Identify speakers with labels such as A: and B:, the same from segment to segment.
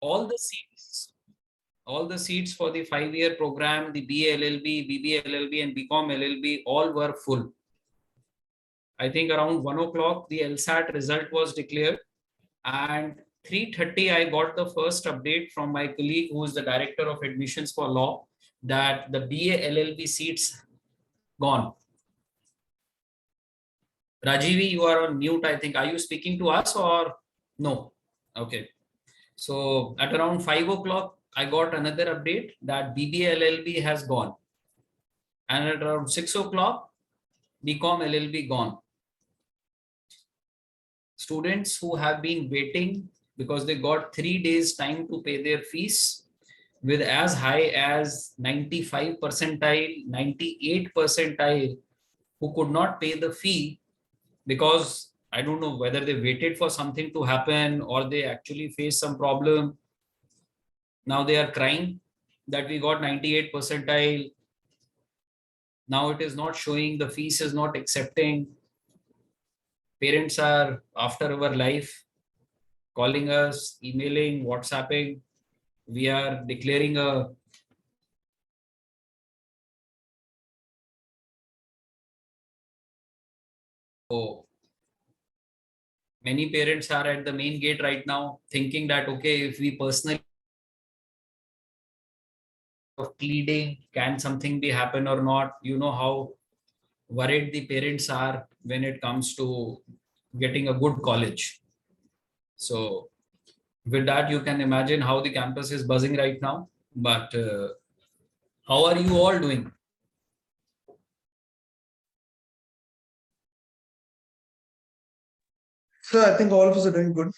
A: all the seats, all the seats for the 5-year program, the BA LLB, BBA LLB, and BCom LLB, all were full. I think around 1 o'clock, the LSAT result was declared, and 3:30, I got the first update from my colleague, who is the director of admissions for law, that the BA LLB seats gone. Rajivi, you are on mute, I think. Are you speaking to us or no? Okay. So at around 5 o'clock, I got another update that BBA LLB has gone. And at around 6 o'clock, BCom LLB gone. Students who have been waiting because they got 3 days time to pay their fees with as high as 95 percentile, 98 percentile, who could not pay the fee because I don't know whether they waited for something to happen or they actually faced some problem. Now they are crying that we got 98 percentile. Now it is not showing, the fees is not accepting. Parents are after our life, calling us, emailing, WhatsApping. We are declaring a many parents are at the main gate right now thinking that, okay, if we personally of pleading, can something be happen or not? You know how worried the parents are when it comes to getting a good college. So with that, you can imagine how the campus is buzzing right now. But how are you all doing?
B: So I think all of us are doing good.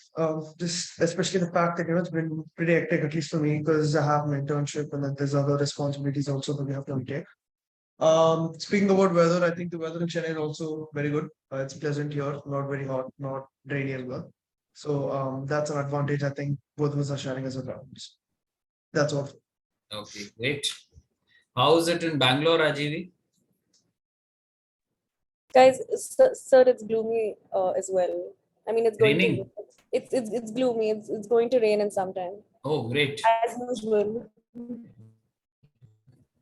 B: Just especially the fact that it's been pretty hectic, at least for me, because I have an internship and then there's other responsibilities also that we have to take. Speaking about weather, I think the weather in Chennai is also very good. It's pleasant here, not very hot, not rainy as well. So that's an advantage I think both of us are sharing as well. That's all.
A: Okay, great. How is it in Bangalore, Rajivi?
C: Guys, sir, it's gloomy as well. I mean, it's going
A: Raining?
C: to. It's gloomy. It's going to rain in some time.
A: Oh, great.
C: As usual.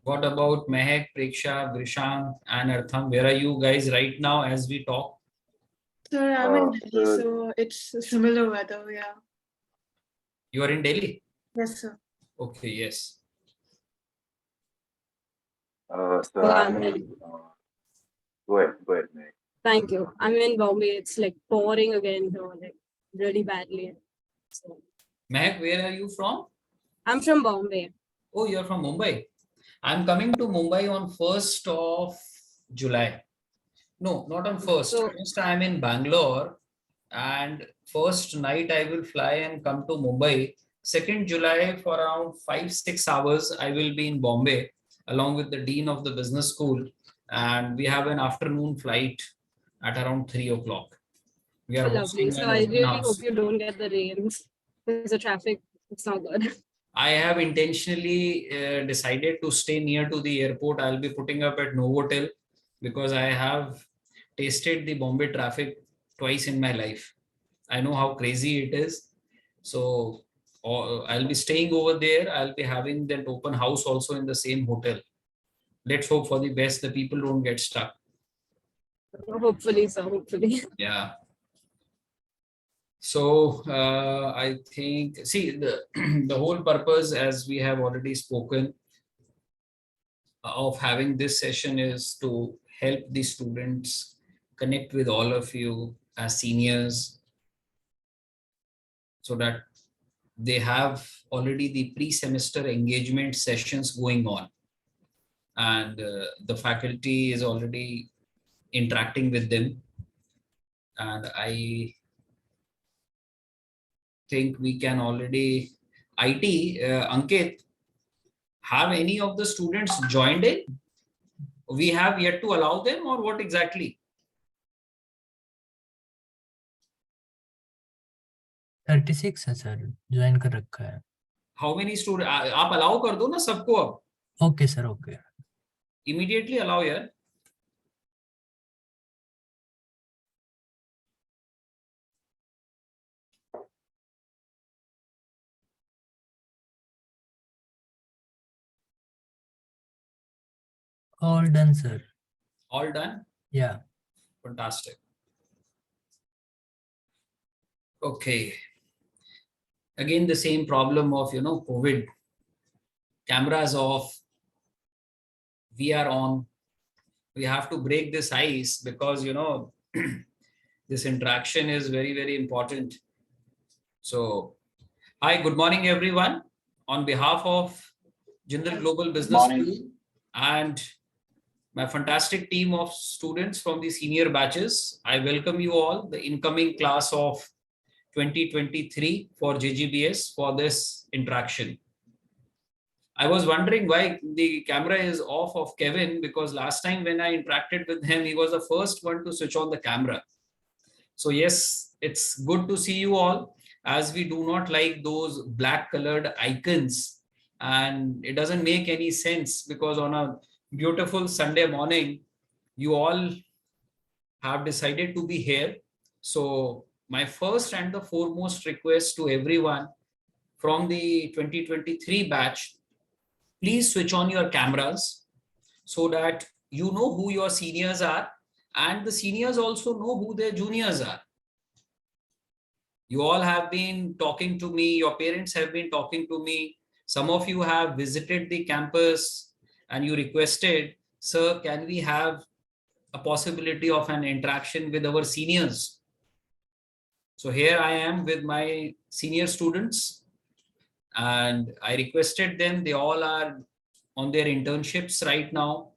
A: What about Mehak, Preksha, Grisham, and Artham? Where are you guys right now as we talk?
D: Sir, I'm in Delhi, so it's similar weather, yeah.
A: You are in Delhi?
D: Yes, sir.
A: Okay, yes.
E: So
C: I'm
E: go ahead, Meg.
C: Thank you. I'm in Bombay. It's like pouring again, so like really badly. So
A: Mehak, where are you from?
C: I'm from Bombay.
A: Oh, you're from Mumbai. I'm coming to Mumbai on 1st of July. No, not on 1st.
C: So-
A: First, I'm in Bangalore, and first night I will fly and come to Mumbai. 2nd July for around 5-6 hours, I will be in Bombay along with the dean of the business school, and we have an afternoon flight at around 3 o'clock. We are
C: So lovely.
A: hosting
C: So
A: an
C: I
A: open
C: really
A: house.
C: hope you don't get the rains because the traffic, it's not good.
A: I have intentionally decided to stay near to the airport. I'll be putting up at Novotel because I have tasted the Bombay traffic twice in my life. I know how crazy it is. So I'll be staying over there. I'll be having that open house also in the same hotel. Let's hope for the best. The people don't get stuck.
C: Hopefully, so hopefully.
A: Yeah. So I think, see, the, the whole purpose, as we have already spoken, of having this session is to help the students connect with all of you as seniors so that they have already the pre-semester engagement sessions going on, and the faculty is already interacting with them, and I think we can already IT Ankit, have any of the students joined in? We have yet to allow them, or what exactly?
F: 36 है sir, join कर रखा है.
A: How many students? आप allow कर दो ना सबको अब.
F: Okay sir, okay.
A: Immediately allow यार.
F: All done, sir.
A: All done?
F: Yeah.
A: Fantastic. Okay. Again, the same problem of, COVID. Cameras off. We are on. We have to break this ice because, this interaction is very, very important. So, hi, good morning, everyone. On behalf of Jindal Global Business
E: morning.
A: School and my fantastic team of students from the senior batches, I welcome you all, the incoming class of 2023 for JGBS for this interaction. I was wondering why the camera is off of Kevin, because last time when I interacted with him, he was the first one to switch on the camera. So yes, it's good to see you all, as we do not like those black colored icons, and it doesn't make any sense because on a beautiful Sunday morning, you all have decided to be here. So my first and the foremost request to everyone from the 2023 batch, please switch on your cameras so that you know who your seniors are and the seniors also know who their juniors are. You all have been talking to me, your parents have been talking to me. Some of you have visited the campus and you requested, sir, can we have a possibility of an interaction with our seniors? So here I am with my senior students and I requested them. They all are on their internships right now.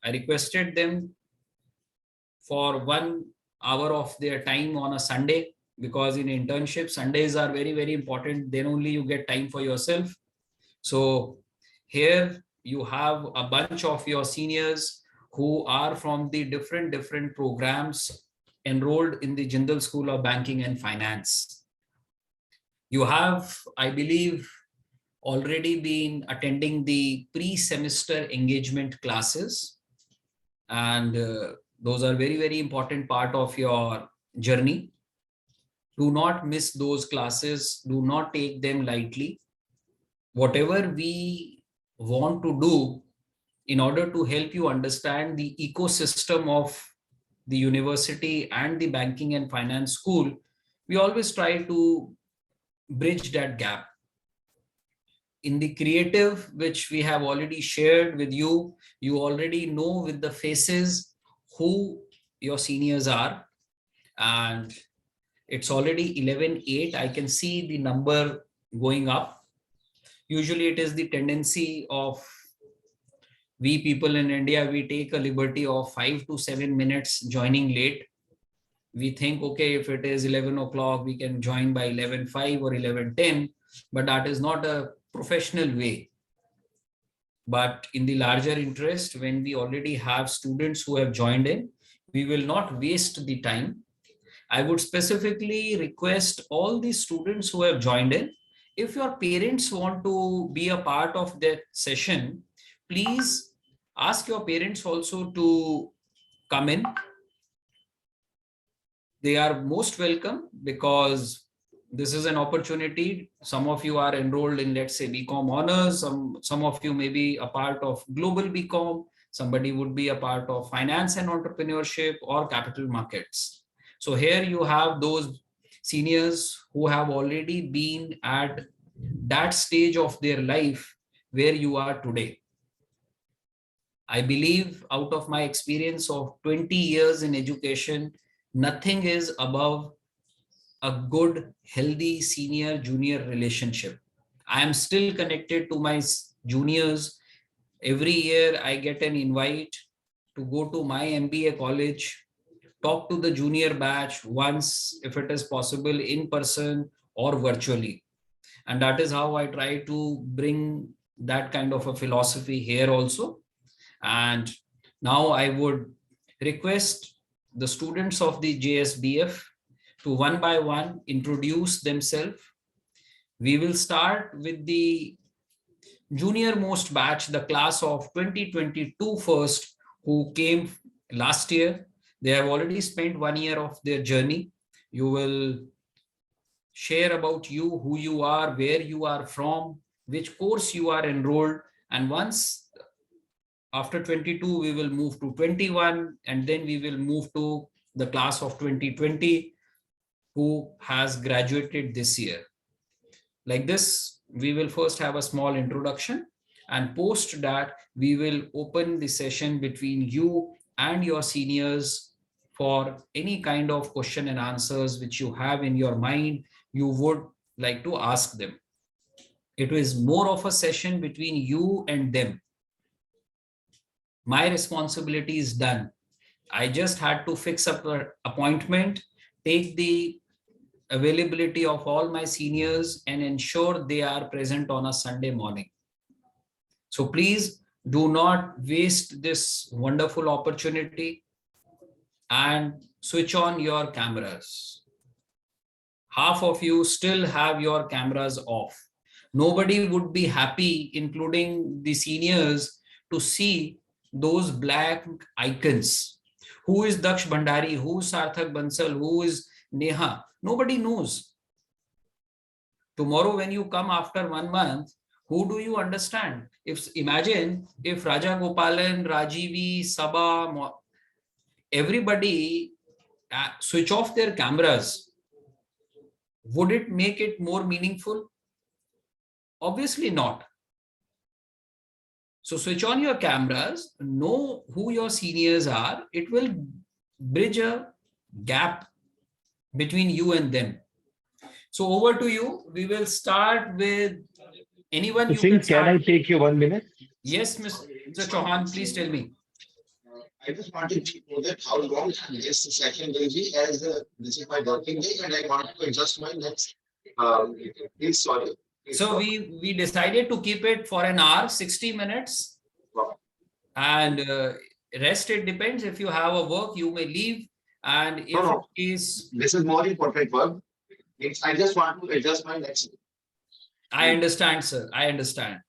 A: I requested them for 1 hour of their time on a Sunday, because in internship, Sundays are very, very important. Then only you get time for yourself. So here you have a bunch of your seniors who are from the different programs enrolled in the Jindal School of Banking and Finance. You have, I believe, already been attending the pre-semester engagement classes, and those are very, very important part of your journey. Do not miss those classes. Do not take them lightly. Whatever we want to do in order to help you understand the ecosystem of the university and the banking and finance school, we always try to bridge that gap. In the creative, which we have already shared with you, you already know with the faces who your seniors are, and it's already 11:08. I can see the number going up. Usually it is the tendency of we people in India, we take a liberty of 5 to 7 minutes joining late. We think, okay, if it is 11 o'clock, we can join by 11:05 or 11:10, but that is not a professional way. But in the larger interest, when we already have students who have joined in, we will not waste the time. I would specifically request all the students who have joined in, if your parents want to be a part of that session, please ask your parents also to come in. They are most welcome, because this is an opportunity. Some of you are enrolled in, let's say, BCom honors. Some of you may be a part of global BCom. Somebody would be a part of finance and entrepreneurship or capital markets. So here you have those seniors who have already been at that stage of their life where you are today. I believe, out of my experience of 20 years in education, nothing is above a good, healthy senior-junior relationship. I am still connected to my juniors. Every year I get an invite to go to my MBA college, talk to the junior batch once, if it is possible, in person or virtually. And that is how I try to bring that kind of a philosophy here also. And now I would request the students of the JSBF to one by one introduce themselves. We will start with the junior most batch, the class of 2022 first, who came last year. They have already spent 1 year of their journey. You will share about you, who you are, where you are from, which course you are enrolled. And once After 22, we will move to 21, and then we will move to the class of 2020 who has graduated this year. Like this, we will first have a small introduction, and post that, we will open the session between you and your seniors for any kind of question and answers which you have in your mind, you would like to ask them. It is more of a session between you and them. My responsibility is done. I just had to fix up an appointment, take the availability of all my seniors and ensure they are present on a Sunday morning. So please do not waste this wonderful opportunity and switch on your cameras. Half of you still have your cameras off. Nobody would be happy, including the seniors, to see those black icons. Who is Daksh Bhandari? Who is Sarthak Bansal? Who is Neha? Nobody knows. Tomorrow, when you come after 1 month, who do you understand? Imagine if Raja Gopalan, Rajivi, Sabha, everybody switch off their cameras. Would it make it more meaningful? Obviously not. So switch on your cameras, know who your seniors are. It will bridge a gap between you and them. So over to you. We will start with anyone. You can start.
G: Can I take you 1 minute?
A: Yes, Mr. Chauhan, please tell me.
H: I just wanted to know that how long this session will be, as this is my working day and I want to adjust my next. Please, sorry.
A: So we decided to keep it for an hour, 60 minutes.
H: Wow.
A: And rest, it depends. If you have a work, you may leave. And if
H: No.
A: it is...
H: This is more important work. I just want to adjust my next.
A: I understand, sir. I understand.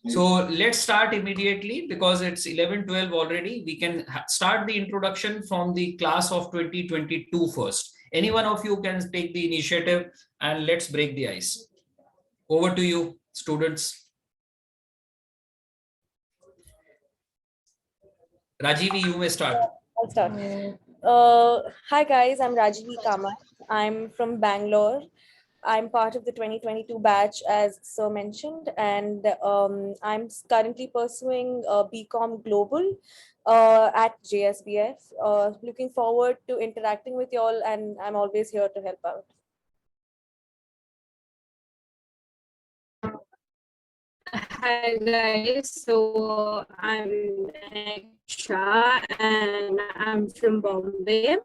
A: So let's start immediately because it's 11:12 already. We can start the introduction from the class of 2022 first. Any one of you can take the initiative and let's break the ice. Over to you, students. Rajivi, you may start.
I: I'll start. Hi guys, I'm Rajivi Kamar. I'm from Bangalore. I'm part of the 2022 batch, as Sir mentioned, and I'm currently pursuing BCom Global at JSBF. Looking forward to interacting with you all, and I'm always here to help out.
C: Hi guys, so I'm Shah and I'm from Bombay.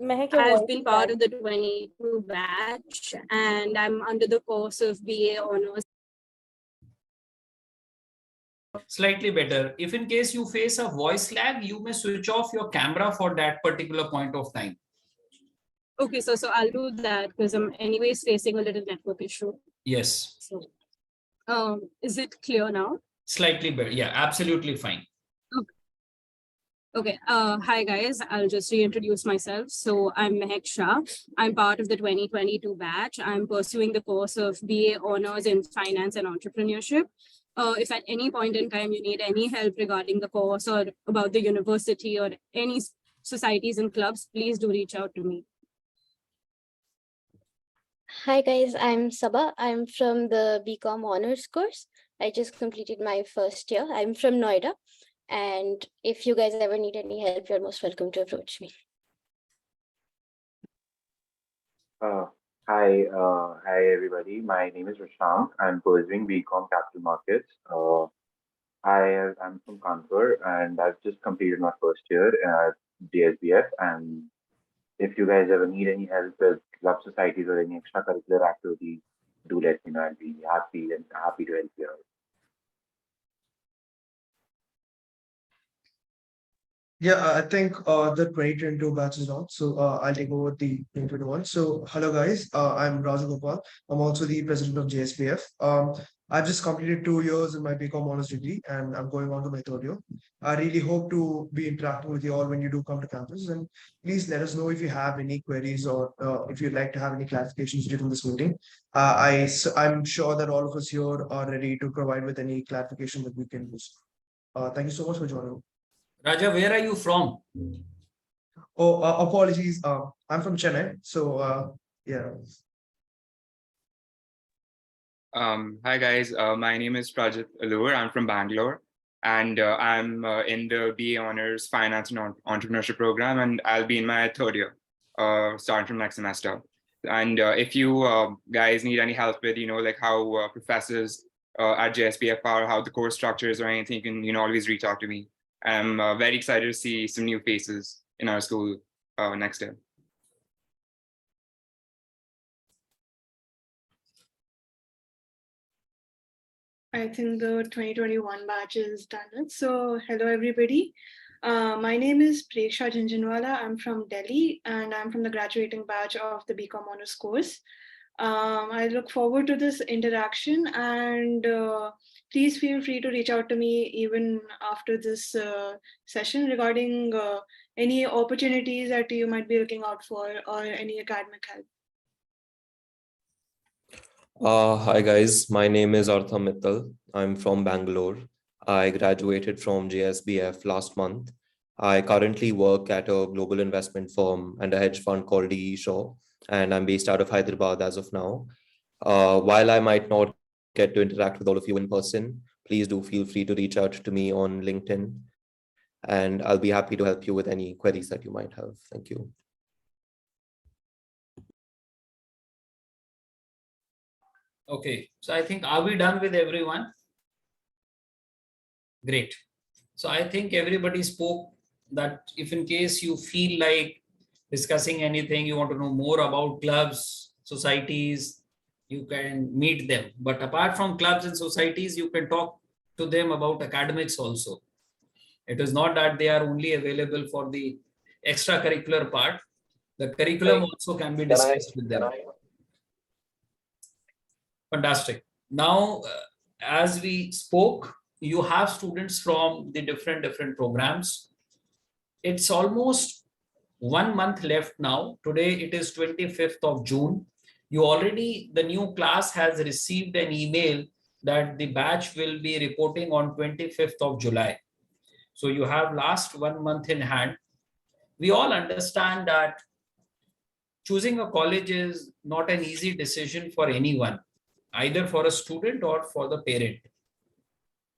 C: I've been part of the 22 batch and I'm under the course of BA Honors.
A: Slightly better. If in case you face a voice lag, you may switch off your camera for that particular point of time.
C: Okay, so I'll do that because I'm anyways facing a little network issue.
A: Yes.
C: So, is it clear now?
A: Slightly better. Yeah, absolutely fine.
C: Okay. Hi guys, I'll just reintroduce myself. So I'm Mehak Shah. I'm part of the 2022 batch. I'm pursuing the course of BA Honors in Finance and Entrepreneurship. If at any point in time you need any help regarding the course or about the university or any societies and clubs, please do reach out to me.
J: Hi guys, I'm Sabha. I'm from the BCom Honors course. I just completed my first year. I'm from Noida. And if you guys ever need any help, you're most welcome to approach me.
E: Hi everybody. My name is Rashank. I'm pursuing BCom Capital Markets. I'm from Kanpur and I've just completed my first year at JSBF. And if you guys ever need any help with club societies or any extracurricular activities, do let me know. I'll be happy to help you out.
B: Yeah, I think the 2022 batch is on. So I'll take over the 2021. So hello guys, I'm Raju Gopal. I'm also the president of JSBF. I've just completed 2 years in my BCom honors degree and I'm going on to my 3rd year. I really hope to be interacting with you all when you do come to campus, and please let us know if you have any queries or if you'd like to have any clarifications during this meeting. I'm sure that all of us here are ready to provide with any clarification that we can use. Thank you so much for joining.
A: Raja, where are you from?
B: Oh, apologies. I'm from Chennai. So, yeah.
G: Hi guys, my name is Prajit Allur. I'm from Bangalore, and I'm in the BA Honors Finance and Entrepreneurship program, and I'll be in my third year, starting from next semester. And if you guys need any help with, like how professors at JSBF are, how the course structures or anything, you can, always reach out to me. I'm very excited to see some new faces in our school next year.
D: I think the 2021 batch is done. So hello, everybody. My name is Preksha Jhinjhinwala. I'm from Delhi, and I'm from the graduating batch of the BCom Honors course. I look forward to this interaction, and please feel free to reach out to me even after this session regarding any opportunities that you might be looking out for or any academic help.
K: Hi guys, my name is Artham Mittal. I'm from Bangalore. I graduated from JSBF last month. I currently work at a global investment firm and a hedge fund called DE Shaw, and I'm based out of Hyderabad as of now. While I might not get to interact with all of you in person, please do feel free to reach out to me on LinkedIn, and I'll be happy to help you with any queries that you might have. Thank you.
A: Okay, so I think, are we done with everyone? Great. So I think everybody spoke that if in case you feel like discussing anything, you want to know more about clubs, societies, you can meet them. But apart from clubs and societies, you can talk to them about academics also. It is not that they are only available for the extracurricular part. The curriculum also can be discussed with them. Fantastic. Now, as we spoke, you have students from the different programs. It's almost 1 month left now. Today it is 25th of June. The new class has received an email that the batch will be reporting on 25th of July. So you have last 1 month in hand. We all understand that choosing a college is not an easy decision for anyone, either for a student or for the parent.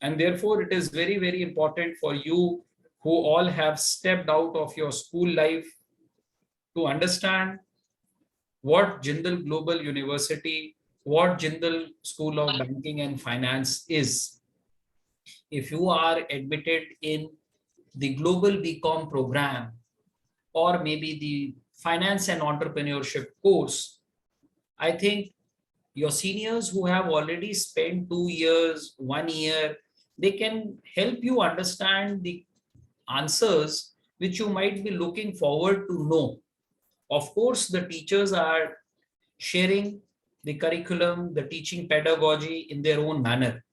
A: And therefore, it is very, very important for you who all have stepped out of your school life to understand what Jindal Global University, what Jindal School of Banking and Finance is. If you are admitted in the Global BCom program or maybe the Finance and Entrepreneurship course, I think your seniors who have already spent 2 years, 1 year, they can help you understand the answers which you might be looking forward to know. Of course, the teachers are sharing the curriculum, the teaching pedagogy in their own manner.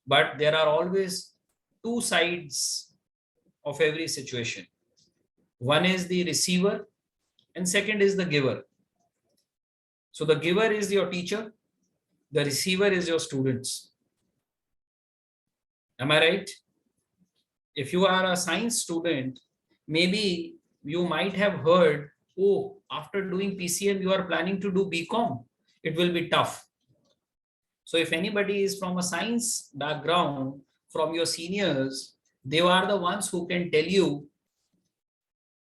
A: But there are always two sides of every situation. One is the receiver and second is the giver. So the giver is your teacher, the receiver is your students. Am I right? If you are a science student, maybe you might have heard, oh, after doing PCM, you are planning to do BCom. It will be tough. So if anybody is from a science background, from your seniors, they are the ones who can tell you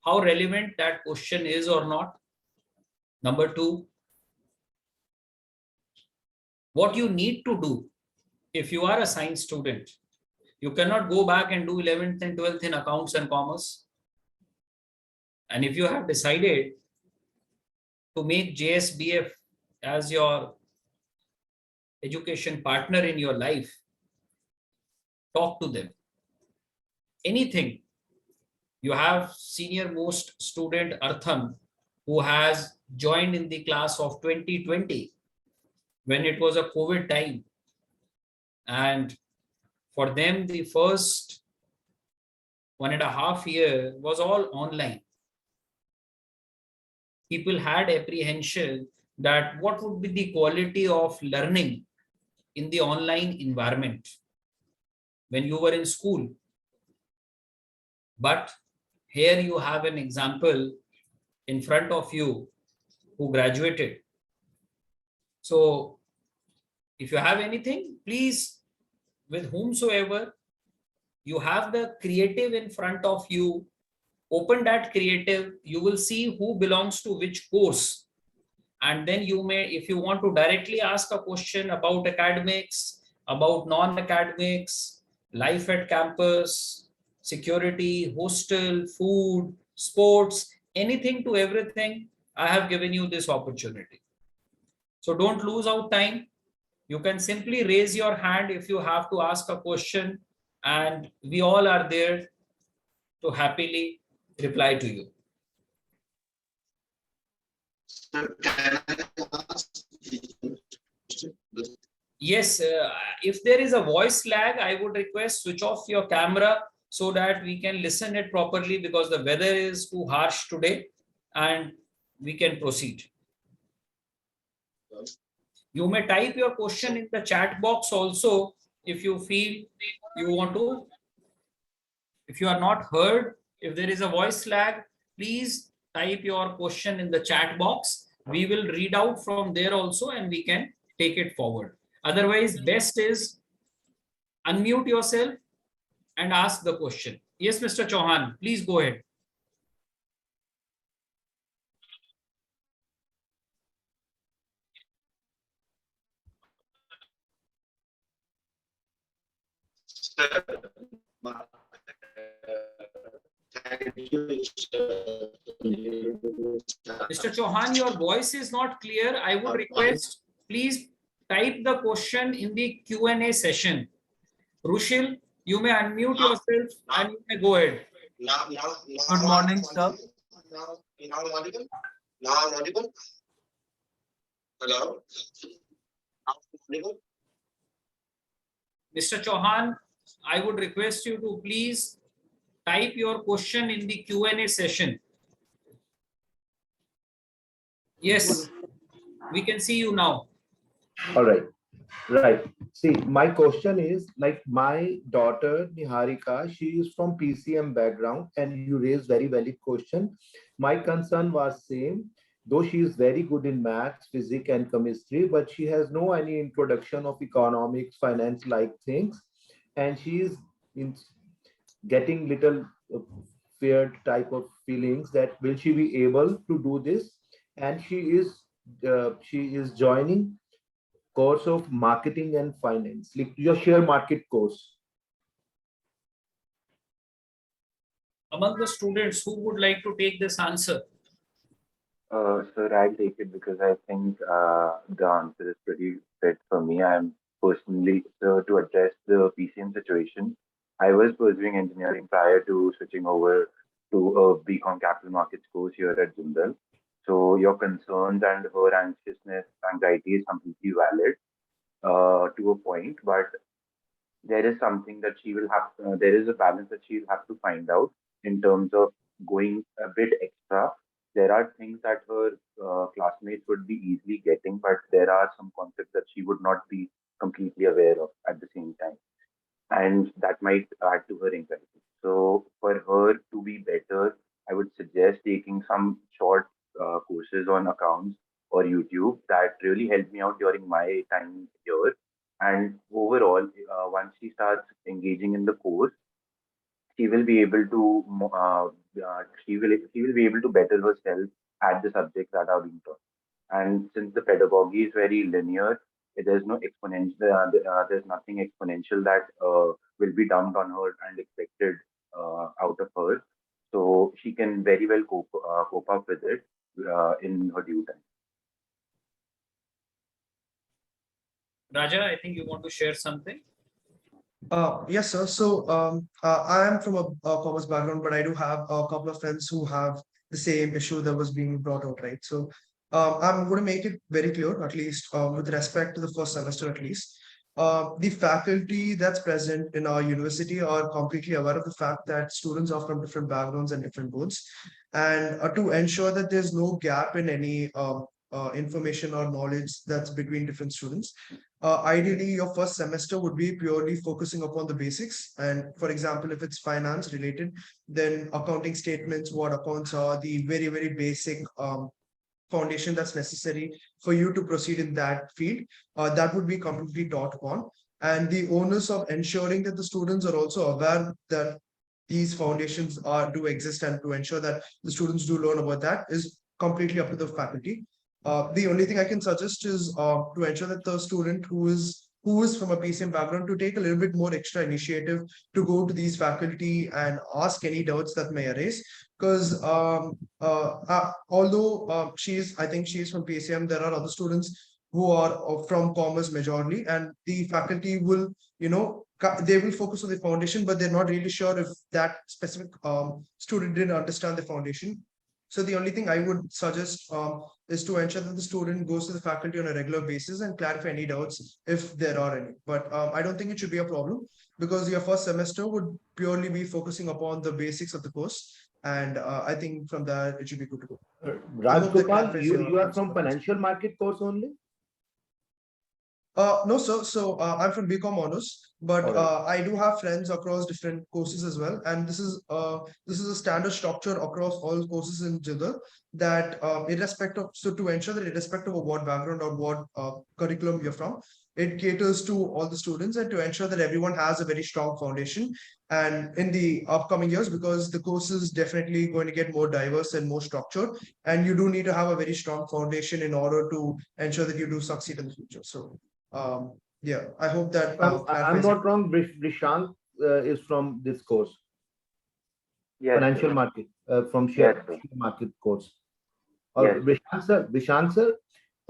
A: how relevant that question is or not. Number two, what you need to do if you are a science student. You cannot go back and do 11th and 12th in accounts and commerce. And if you have decided to make JSBF as your education partner in your life, talk to them. Anything. You have senior most student Artham who has joined in the class of 2020 when it was a COVID time. And for them, the first 1.5 years was all online. People had apprehension that what would be the quality of learning in the online environment. when you were in school. But here you have an example in front of you who graduated. So if you have anything, please, with whomsoever, you have the creative in front of you, open that creative, you will see who belongs to which course. And then you may, if you want to directly ask a question about academics, about non-academics, life at campus, security, hostel, food, sports, anything to everything, I have given you this opportunity. So don't lose out time. You can simply raise your hand if you have to ask a question, and we all are there to happily reply to you. Yes, if there is a voice lag, I would request switch off your camera so that we can listen it properly, because the weather is too harsh today, and we can proceed. You may type your question in the chat box also if you feel you want to. If you are not heard, if there is a voice lag, please type your question in the chat box. We will read out from there also and we can take it forward. Otherwise, best is unmute yourself and ask the question. Yes, Mr. Chauhan, please go ahead. Mr. Chauhan, your voice is not clear. I would request, please type the question in the Q&A session. Rushil, you may unmute yourself and you may go ahead.
L: Good morning, sir.
H: Now I'm audible? Now I'm audible? Hello? Now I'm audible?
A: Mr. Chauhan, I would request you to please type your question in the Q&A session. Yes, we can see you now.
L: All right. Right. See, my question is, like, my daughter Niharika, she is from PCM background, and you raised very valid question. My concern was same, though she is very good in maths, physics, and chemistry, but she has no any introduction of economics, finance like things, and she is getting little feared type of feelings that will she be able to do this, and she is joining course of marketing and finance, like your share market course.
A: Among the students, who would like to take this answer?
E: Sir, I'll take it because I think the answer is pretty fit for me. I'm personally, so to address the PCM situation, I was pursuing engineering prior to switching over to a BCom Capital Markets course here at Jindal. So your concerns and her anxiety is completely valid to a point, but there is something that she will have, there is a balance that she'll have to find out in terms of going a bit extra. There are things that her classmates would be easily getting, but there are some concepts that she would not be completely aware of at the same time. And that might add to her anxiety. So for her to be better, I would suggest taking some short courses on accounts or YouTube that really helped me out during my time here. And overall, once she starts engaging in the course, she will be able to she will be able to better herself at the subjects that are being taught. And since the pedagogy is very linear, there's no exponential. There's nothing exponential that will be dumped on her and expected out of her. So she can very well cope up with it in her due time.
A: Raja, I think you want to share something.
B: Yes, sir. So I am from a commerce background, but I do have a couple of friends who have the same issue that was being brought out, right? So I'm going to make it very clear, at least with respect to the first semester, at least. The faculty that's present in our university are completely aware of the fact that students are from different backgrounds and different boards. And to ensure that there's no gap in any information or knowledge that's between different students, ideally your first semester would be purely focusing upon the basics. And for example, if it's finance related, then accounting statements, what accounts are, the very, very basic foundation that's necessary for you to proceed in that field, that would be completely taught upon. And the onus of ensuring that the students are also aware that these foundations do exist, and to ensure that the students do learn about that is completely up to the faculty. The only thing I can suggest is to ensure that the student who is from a PCM background to take a little bit more extra initiative to go to these faculty and ask any doubts that may arise. Because although I think she is from PCM, there are other students who are from commerce majorly, and the faculty will, they will focus on the foundation, but they're not really sure if that specific student didn't understand the foundation. So the only thing I would suggest is to ensure that the student goes to the faculty on a regular basis and clarify any doubts if there are any. But I don't think it should be a problem, because your first semester would purely be focusing upon the basics of the course. And I think from there, it should be good to go.
L: Rajgopal, you are from financial market course only?
B: No, sir. So I'm from BCom honors, but I do have friends across different courses as well. And this is a standard structure across all courses in Jindal, that irrespective, so to ensure that irrespective of what background or what curriculum you're from, it caters to all the students, and to ensure that everyone has a very strong foundation. And in the upcoming years, because the course is definitely going to get more diverse and more structured, and you do need to have a very strong foundation in order to ensure that you do succeed in the future. So yeah, I hope that
L: I'm not wrong. Brishank is from this course.
E: Yes,
L: Financial
E: sir.
L: market from
E: Yes,
L: share
E: sir.
L: market course. Or
E: Yes.
L: Brishank sir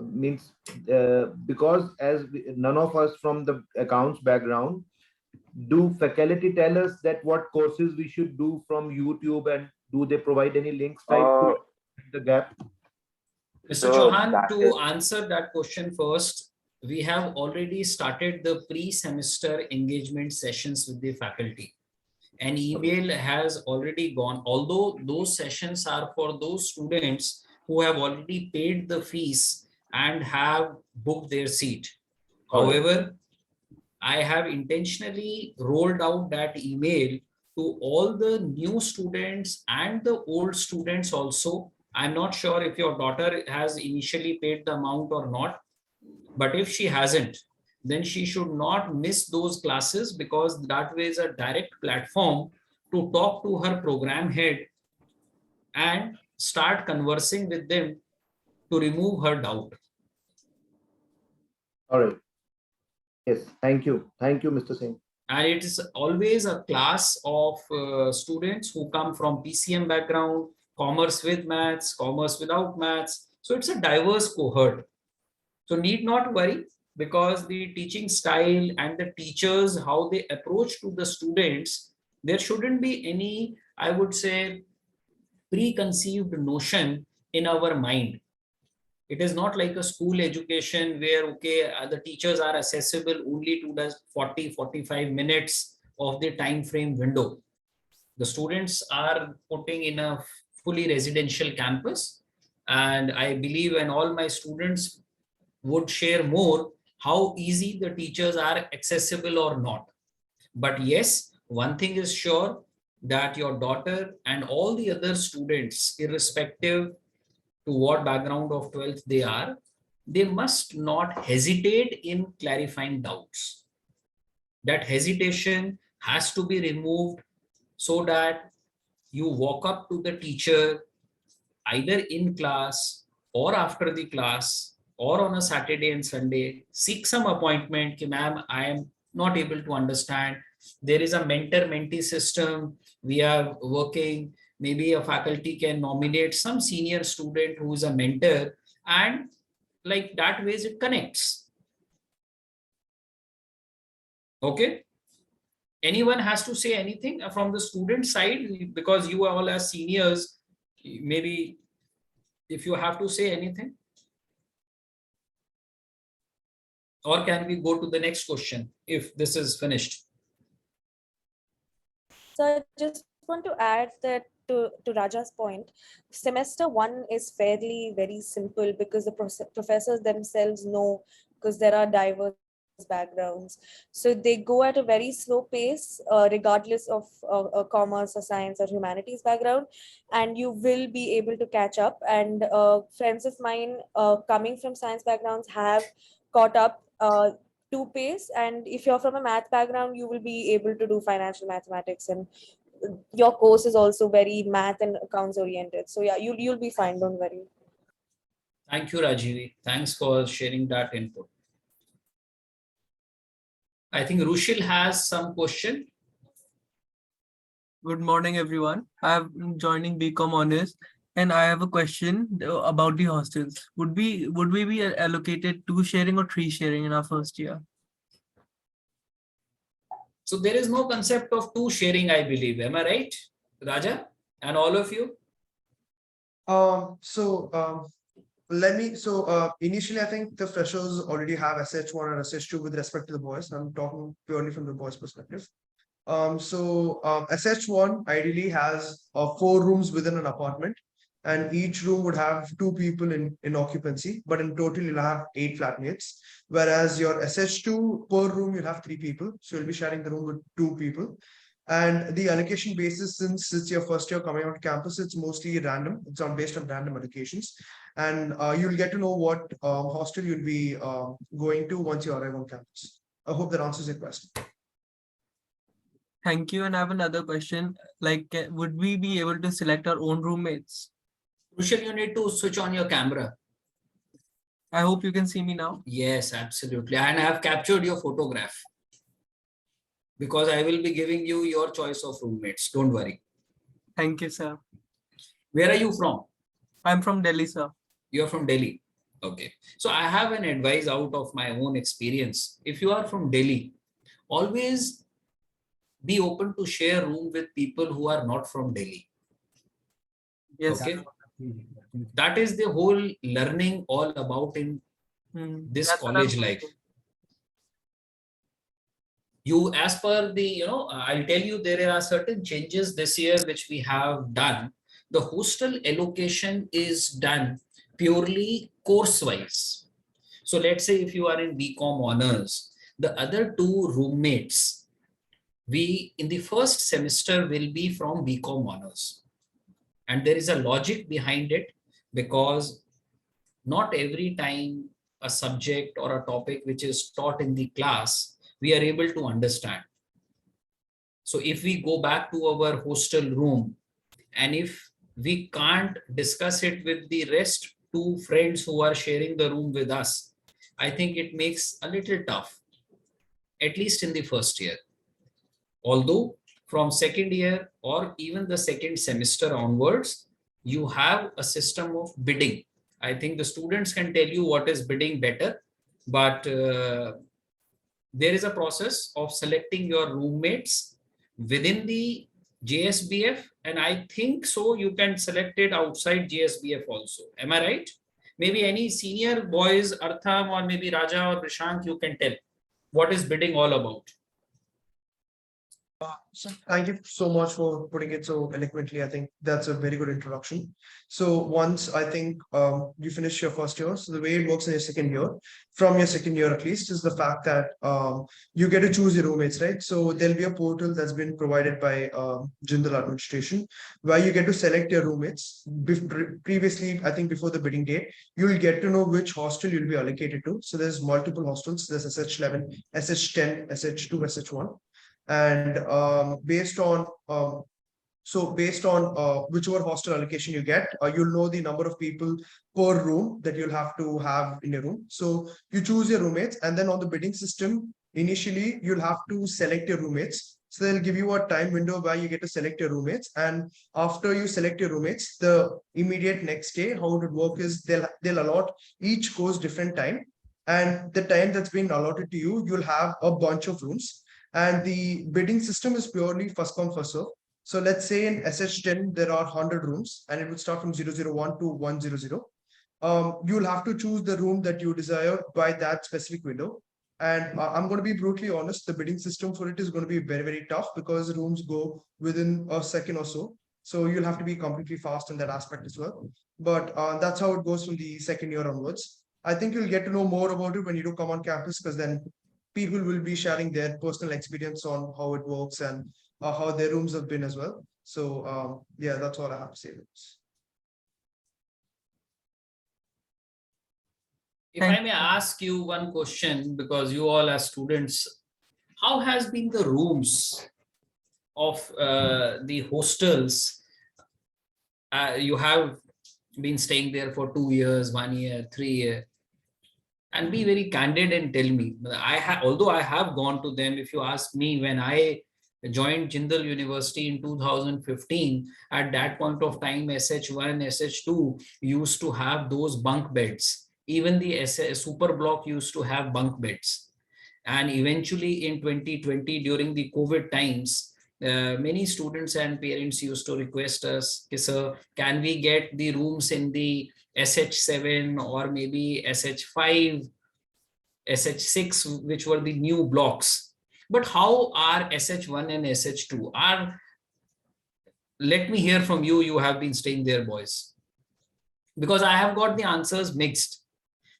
L: means because none of us from the accounts background, do faculty tell us that what courses we should do from YouTube, and do they provide any links type to the gap?
A: Mr.
E: So
A: Chauhan,
E: that
A: to
E: is-
A: answer that question first, we have already started the pre-semester engagement sessions with the faculty. An email has already gone, although those sessions are for those students who have already paid the fees and have booked their seat. However, I have intentionally rolled out that email to all the new students and the old students also. I'm not sure if your daughter has initially paid the amount or not, but if she hasn't, then she should not miss those classes, because that way is a direct platform to talk to her program head and start conversing with them to remove her doubt.
L: All right. Yes, thank you. Thank you, Mr. Singh.
A: And it is always a class of students who come from PCM background, commerce with maths, commerce without maths. So it's a diverse cohort. So need not worry, because the teaching style and the teachers, how they approach to the students, there shouldn't be any, I would say, preconceived notion in our mind. It is not like a school education where, okay, the teachers are accessible only to the 40-45 minutes of the time frame window. The students are putting in a fully residential campus, and I believe, and all my students would share more, how easy the teachers are accessible or not. But yes, one thing is sure, that your daughter and all the other students, irrespective to what background of 12th they are, they must not hesitate in clarifying doubts. That hesitation has to be removed, so that you walk up to the teacher either in class or after the class or on a Saturday and Sunday, seek some appointment. Ma'am, I am not able to understand. There is a mentor-mentee system. We are working. Maybe a faculty can nominate some senior student who is a mentor, and like that ways it connects. Okay. Anyone has to say anything from the student side, because you all are seniors, maybe if you have to say anything, or can we go to the next question if this is finished?
I: So I just want to add that to Raja's point, semester 1 is fairly very simple, because the professors themselves know, because there are diverse backgrounds. So they go at a very slow pace, regardless of commerce or science or humanities background, and you will be able to catch up. And friends of mine coming from science backgrounds have caught up to pace. And if you're from a math background, you will be able to do financial mathematics, and your course is also very math and accounts oriented. So yeah, you'll be fine. Don't worry.
A: Thank you, Rajivi. Thanks for sharing that input. I think Rushil has some question.
M: Good morning, everyone. I'm joining BCom Honors, and I have a question about the hostels. Would we be allocated 2 sharing or 3 sharing in our first year?
A: So there is no concept of 2 sharing, I believe. Am I right, Raja? And all of you?
B: Initially, I think the freshers already have SH1 and SH2 with respect to the boys. I'm talking purely from the boys' perspective. SH1 ideally has 4 rooms within an apartment, and each room would have 2 people in occupancy, but in total you'll have 8 flatmates. Whereas your SH2 per room, you'll have 3 people. So you'll be sharing the room with 2 people. And the allocation basis, since it's your first year coming on campus, it's mostly random. It's based on random allocations. And you'll get to know what hostel you'll be going to once you arrive on campus. I hope that answers your question.
M: Thank you. And I have another question. Like, would we be able to select our own roommates?
A: Rushil, you need to switch on your camera.
M: I hope you can see me now.
A: Yes, absolutely. And I have captured your photograph, because I will be giving you your choice of roommates. Don't worry.
M: Thank you, sir.
A: Where are you from?
M: I'm from Delhi, sir.
A: You're from Delhi. Okay. So I have an advice out of my own experience. If you are from Delhi, always be open to share room with people who are not from Delhi.
M: Yes.
A: Okay. That is the whole learning all about in this college life. You, as per the, I'll tell you, there are certain changes this year which we have done. The hostel allocation is done purely course-wise. So let's say if you are in BCom honors, the other 2 roommates, we in the first semester will be from BCom honors. And there is a logic behind it, because not every time a subject or a topic which is taught in the class, we are able to understand. So if we go back to our hostel room, and if we can't discuss it with the rest 2 friends who are sharing the room with us, I think it makes a little tough, at least in the first year. Although from second year or even the second semester onwards, you have a system of bidding. I think the students can tell you what is bidding better, but there is a process of selecting your roommates within the JSBF, and I think so you can select it outside JSBF also. Am I right? Maybe any senior boys, Artham or maybe Raja or Prashant, you can tell what is bidding all about.
B: So thank you so much for putting it so eloquently. I think that's a very good introduction. So once I think you finish your first year, so the way it works in your second year, from your second year at least, is the fact that you get to choose your roommates, right? So there'll be a portal that's been provided by Jindal administration, where you get to select your roommates. Previously, I think before the bidding date, you'll get to know which hostel you'll be allocated to. So there's multiple hostels. There's SH11, SH10, SH2, SH1. And based on whichever hostel allocation you get, you'll know the number of people per room that you'll have to have in your room. So you choose your roommates, and then on the bidding system, initially you'll have to select your roommates. So they'll give you a time window where you get to select your roommates, and after you select your roommates, the immediate next day, how it would work is they'll allot each course different time, and the time that's been allotted to you, you'll have a bunch of rooms. And the bidding system is purely first come, first serve. So let's say in SH10, there are 100 rooms, and it would start from 001 to 100. You'll have to choose the room that you desire by that specific window. And I'm going to be brutally honest, the bidding system for it is going to be very, very tough, because rooms go within a second or so. So you'll have to be completely fast in that aspect as well. But that's how it goes from the second year onwards. I think you'll get to know more about it when you do come on campus, because then people will be sharing their personal experience on how it works and how their rooms have been as well. So yeah, that's all I have to say.
A: If I may ask you one question, because you all are students, how has been the rooms of the hostels? You have been staying there for 2 years, 1 year, 3 years, and be very candid and tell me. Although I have gone to them, if you ask me, when I joined Jindal University in 2015, at that point of time, SH1, SH2 used to have those bunk beds. Even the super block used to have bunk beds. And eventually in 2020, during the COVID times, many students and parents used to request us, sir, can we get the rooms in the SH7 or maybe SH5, SH6, which were the new blocks. But how are SH1 and SH2? Let me hear from you. You have been staying there, boys. Because I have got the answers mixed.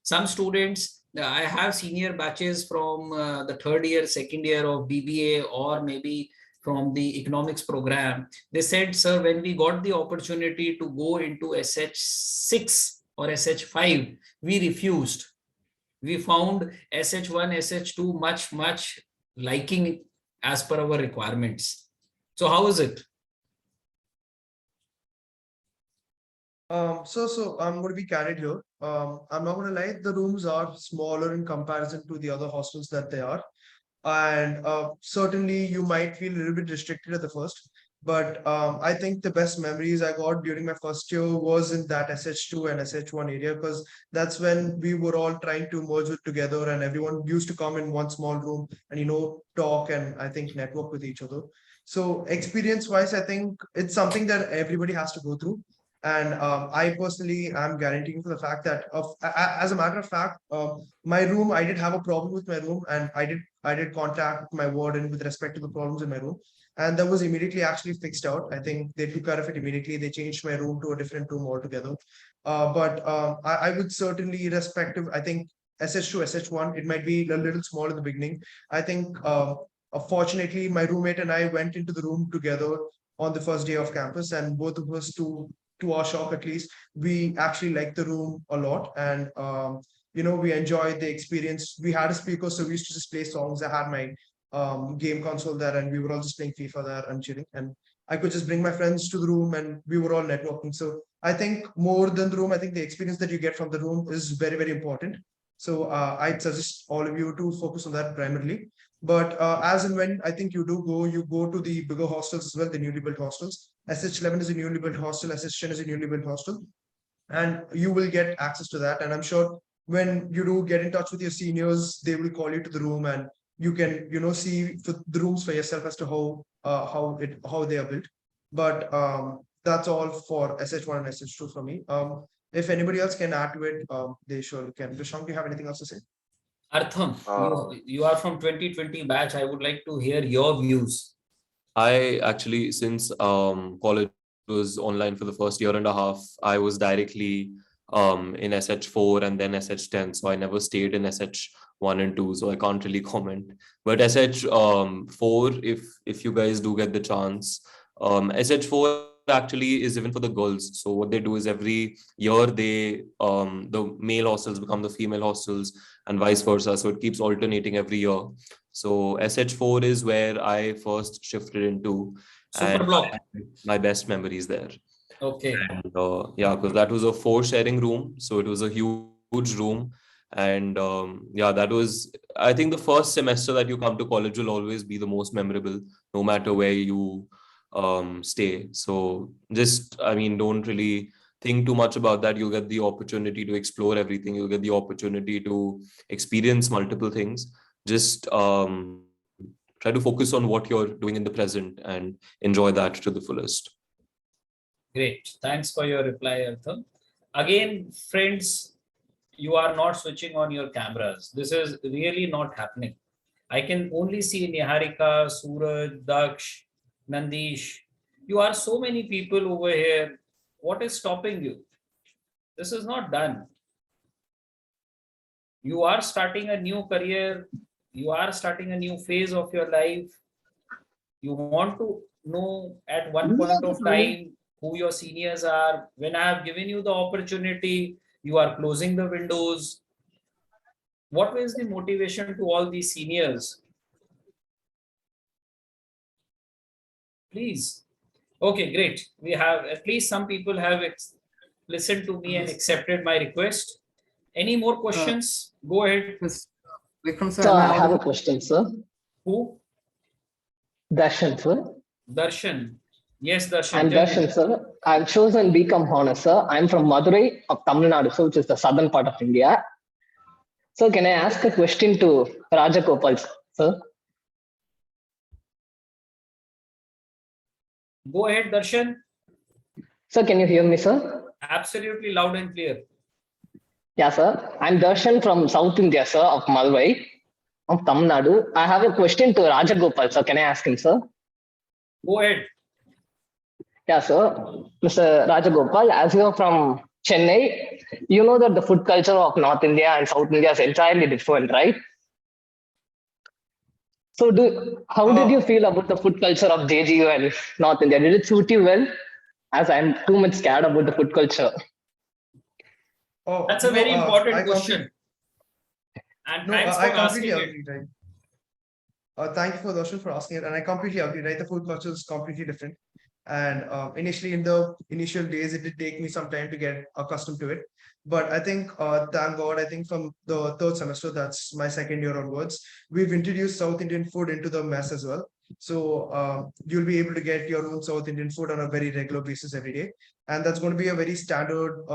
A: Some students, I have senior batches from the third year, second year of BBA, or maybe from the economics program. They said, sir, when we got the opportunity to go into SH6 or SH5, we refused. We found SH1, SH2 much liking as per our requirements. So how is it?
B: So I'm going to be candid here. I'm not going to lie, the rooms are smaller in comparison to the other hostels that they are. And certainly you might feel a little bit restricted at the first, but I think the best memories I got during my first year was in that SH2 and SH1 area, because that's when we were all trying to merge it together and everyone used to come in one small room and, talk and I think network with each other. So experience wise, I think it's something that everybody has to go through. And I personally am guaranteeing for the fact that, as a matter of fact, my room, I did have a problem with my room, and I did contact my warden with respect to the problems in my room, and that was immediately actually fixed out. I think they took care of it immediately. They changed my room to a different room altogether. But I would certainly, irrespective, I think SH2, SH1, it might be a little small in the beginning. I think, fortunately, my roommate and I went into the room together on the first day of campus, and both of us, to our shock at least, we actually liked the room a lot. And we enjoyed the experience. We had a speaker, so we used to just play songs. I had my game console there, and we were all just playing FIFA there and chilling, and I could just bring my friends to the room and we were all networking. So I think more than the room, I think the experience that you get from the room is very, very important. So I'd suggest all of you to focus on that primarily. But as and when I think you go to the bigger hostels as well, the newly built hostels. SH11 is a newly built hostel, SH10 is a newly built hostel, and you will get access to that. And I'm sure when you do get in touch with your seniors, they will call you to the room, and you can see the rooms for yourself as to how they are built. But that's all for SH1 and SH2 for me. If anybody else can add to it, they sure can. Vishang, do you have anything else to say?
A: Artham, you are from 2020 batch. I would like to hear your views.
K: I actually, since college was online for the first year and a half, I was directly in SH4 and then SH10. So I never stayed in SH1 and 2. So I can't really comment. But SH4, if you guys do get the chance, SH4 actually is even for the girls. So what they do is every year the male hostels become the female hostels and vice versa. So it keeps alternating every year. So SH4 is where I first shifted into.
A: Super block.
K: My best memories there.
A: Okay.
K: And yeah, because that was a 4 sharing room. So it was a huge room. And yeah, that was, I think the first semester that you come to college will always be the most memorable, no matter where you stay. So just, don't really think too much about that. You'll get the opportunity to explore everything. You'll get the opportunity to experience multiple things. Just try to focus on what you're doing in the present and enjoy that to the fullest.
A: Great. Thanks for your reply, Artham. Again, friends, you are not switching on your cameras. This is really not happening. I can only see Niharika, Suraj, Daksh, Nandish. You are so many people over here. What is stopping you? This is not done. You are starting a new career You are starting a new phase of your life. You want to know at one point of time who your seniors are. When I have given you the opportunity, you are closing the windows. What is the motivation to all these seniors? Please. Okay, great. We have at least some people have listened to me and accepted my request. Any more questions? Go ahead.
N: Vikram sir,
O: So
N: am I
O: I have a
N: audible?
O: question, sir.
A: Who?
O: Darshan, sir.
A: Darshan. Yes, Darshan.
O: I'm
A: Tell me.
O: Darshan, sir. I've chosen BCom Honors, sir. I'm from Madurai of Tamil Nadu, sir, which is the southern part of India. So can I ask a question to Rajagopal, sir?
A: Go ahead, Darshan.
O: Sir, can you hear me, sir?
A: Absolutely loud and clear.
O: Yeah, sir. I'm Darshan from South India, sir, of Madurai of Tamil Nadu. I have a question to Rajagopal, sir. Can I ask him, sir?
A: Go ahead.
O: Yeah, sir. Mr. Rajagopal, as you're from Chennai, you know that the food culture of North India and South India is entirely different, right? So, how did you feel about the food culture of JGU and North India? Did it suit you well? As I'm too much scared about the food culture.
B: Oh,
A: That's a
B: no,
A: very important
B: I
A: question. And
B: No,
A: thanks
B: I
A: for
B: completely
A: asking it.
B: agree, right? Thank you for Darshan for asking it, and I completely agree, right? The food culture is completely different. And initially, in the initial days, it did take me some time to get accustomed to it. But I think, thank God, I think from the third semester, that's my second year onwards, we've introduced South Indian food into the mess as well. So you'll be able to get your own South Indian food on a very regular basis every day, and that's going to be a very standard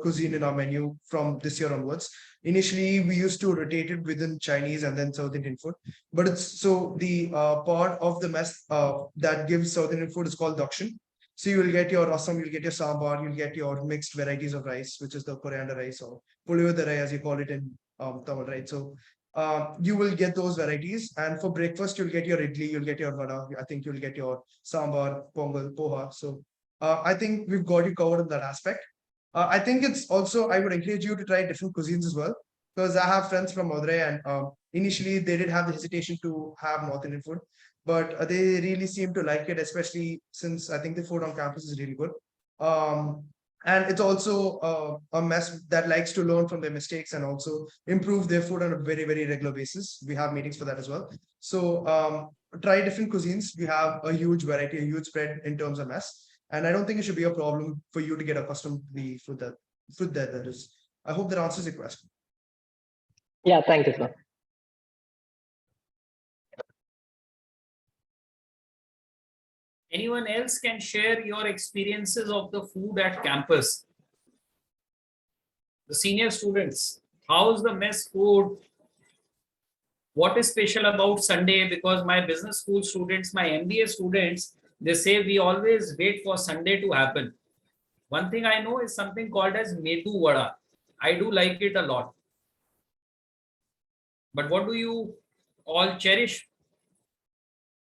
B: cuisine in our menu from this year onwards. Initially, we used to rotate it within Chinese and then South Indian food, but it's so the part of the mess that gives South Indian food is called dakshin. So you will get your rasam, you'll get your sambar, you'll get your mixed varieties of rice, which is the coriander rice or puliyodara as you call it in Tamil, right? So you will get those varieties, and for breakfast you'll get your idli, you'll get your vada. I think you'll get your sambar, pongal, poha. So I think we've got you covered in that aspect. I think it's also, I would encourage you to try different cuisines as well, because I have friends from Madurai, and initially they did have the hesitation to have North Indian food, but they really seem to like it, especially since I think the food on campus is really good. And it's also a mess that likes to learn from their mistakes and also improve their food on a very, very regular basis. We have meetings for that as well. So try different cuisines. We have a huge variety, a huge spread in terms of mess. And I don't think it should be a problem for you to get accustomed to the food that is. I hope that answers your question.
O: Yeah, thank you, sir.
A: Anyone else can share your experiences of the food at campus? The senior students, how's the mess food? What is special about Sunday? Because my business school students, my MBA students, they say we always wait for Sunday to happen. One thing I know is something called as Medu Vada. I do like it a lot. But what do you all cherish?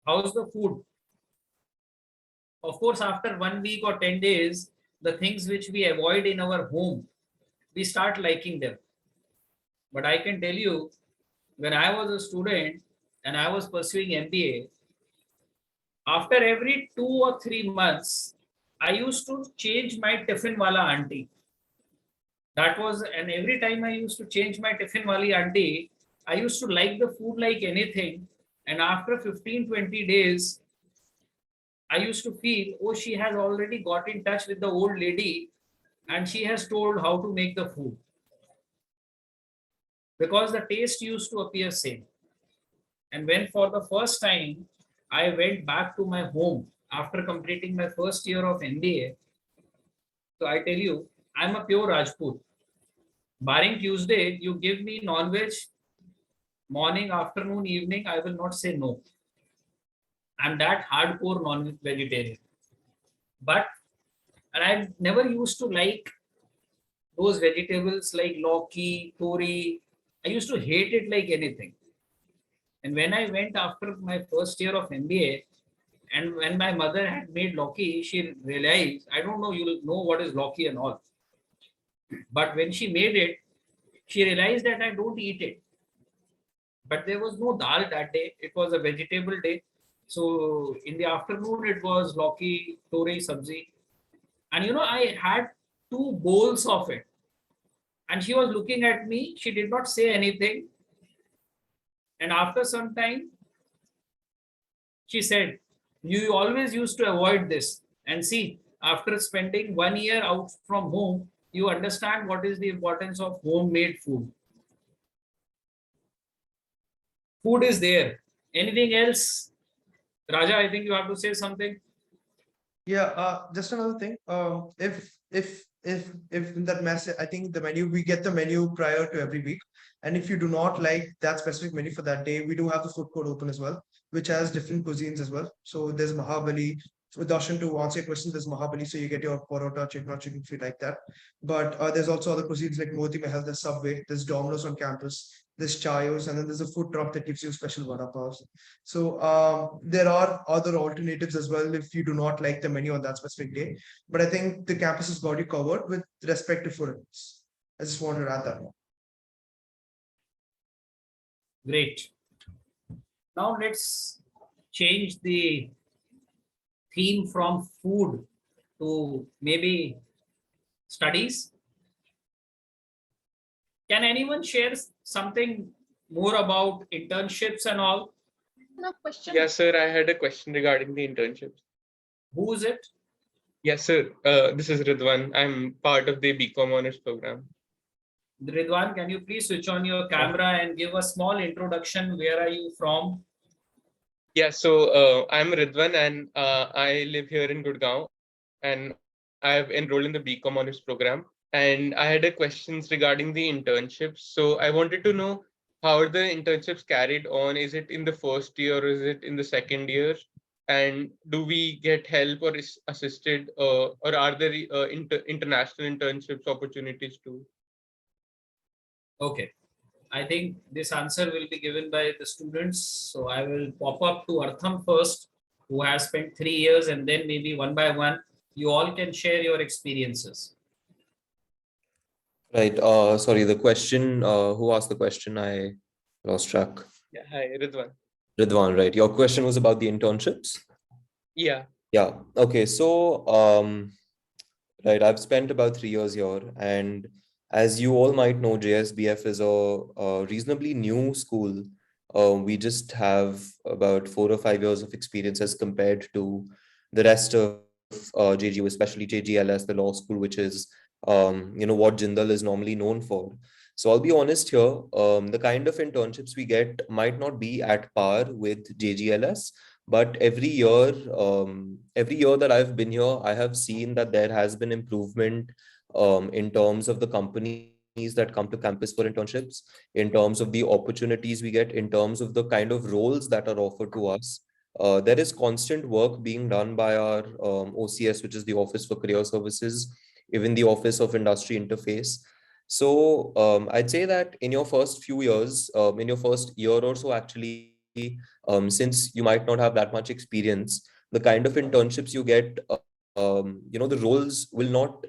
A: How's the food? Of course, after 1 week or 10 days, the things which we avoid in our home, we start liking them. But I can tell you, when I was a student and I was pursuing MBA, after every 2 or 3 months, I used to change my tiffin wala auntie. That was, and every time I used to change my tiffin wali auntie, I used to like the food like anything. And after 15-20 days, I used to feel, oh, she has already got in touch with the old lady and she has told how to make the food. Because the taste used to appear same. And when for the first time, I went back to my home after completing my first year of MBA. So I tell you, I'm a pure Rajput. Barring Tuesday, you give me non-veg, morning, afternoon, evening, I will not say no. I'm that hardcore non-vegetarian. But, and I never used to like those vegetables like lauki, tori. I used to hate it like anything. And when I went after my first year of MBA, and when my mother had made lauki, she realized, I don't know, you'll know what is lauki and all. But when she made it, she realized that I don't eat it. but there was no dal that day. It was a vegetable day. So in the afternoon, it was lauki, tori, sabzi. And I had 2 bowls of it. And she was looking at me. She did not say anything. And after some time, she said, you always used to avoid this. And see, after spending 1 year out from home, you understand what is the importance of homemade food. Food is there. Anything else? Raja, I think you have to say something.
B: Yeah, just another thing. If in that message, I think the menu, we get the menu prior to every week. And if you do not like that specific menu for that day, we do have the food court open as well, which has different cuisines as well. So there's Mahabali. So Darshan, to answer your question, there's Mahabali, so you get your parota, chicken if you like that. But there's also other cuisines like Moti Mahal, there's Subway, there's Domino's on campus, there's Chayos, and then there's a food truck that gives you special vada pavs. So there are other alternatives as well if you do not like the menu on that specific day. But I think the campus has got you covered with respect to food. I just wanted to add that.
A: Great. Now let's change the theme from food to maybe studies. Can anyone share something more about internships and all?
N: Yes, sir. I had a question regarding the internships.
A: Who is it?
N: Yes, sir. This is Ridwan. I'm part of the BCom Honors program.
A: Ridwan, can you please switch on your camera and give a small introduction? Where are you from?
N: Yeah, so I'm Ridwan and I live here in Gurgaon and I've enrolled in the BCom Honors program. And I had a questions regarding the internships. So I wanted to know how are the internships carried on? Is it in the first year or is it in the second year? And do we get help or is assisted or are there international internships opportunities too?
A: Okay. I think this answer will be given by the students. So I will pop up to Artham first, who has spent 3 years, and then maybe one by one, you all can share your experiences.
K: Right. Sorry, the question, who asked the question? I lost track.
N: Yeah, hi, Ridwan.
K: Ridwan, right. Your question was about the internships?
N: Yeah.
K: Yeah. Okay. So, right, I've spent about 3 years here. And as you all might know, JSBF is a reasonably new school. We just have about 4 or 5 years of experience as compared to the rest of JGU, especially JGLS, the law school, which is what Jindal is normally known for. So I'll be honest here, the kind of internships we get might not be at par with JGLS, but every year that I've been here, I have seen that there has been improvement in terms of the companies that come to campus for internships, in terms of the opportunities we get, in terms of the kind of roles that are offered to us. There is constant work being done by our OCS, which is the Office for Career Services, even the Office of Industry Interface. So I'd say that in your first few years, in your first year or so, actually, since you might not have that much experience, the kind of internships you get, the roles will not,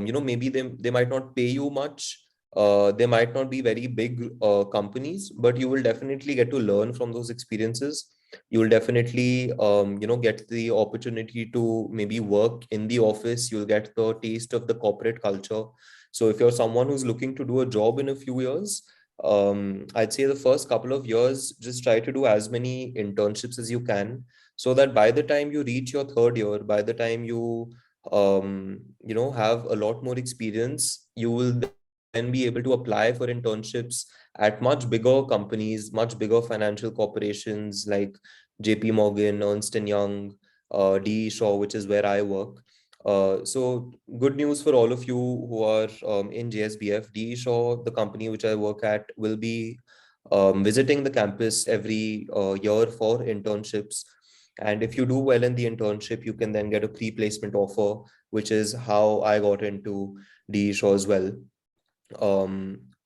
K: maybe they might not pay you much. They might not be very big companies, but you will definitely get to learn from those experiences. You will definitely, get the opportunity to maybe work in the office. You'll get the taste of the corporate culture. So if you're someone who's looking to do a job in a few years, I'd say the first couple of years, just try to do as many internships as you can, so that by the time you reach your third year, by the time you have a lot more experience, you will then be able to apply for internships at much bigger companies, much bigger financial corporations like JP Morgan, Ernst & Young, DE Shaw, which is where I work. So good news for all of you who are in JSBF. DE Shaw, the company which I work at, will be visiting the campus every year for internships. And if you do well in the internship, you can then get a pre-placement offer, which is how I got into DE Shaw as well.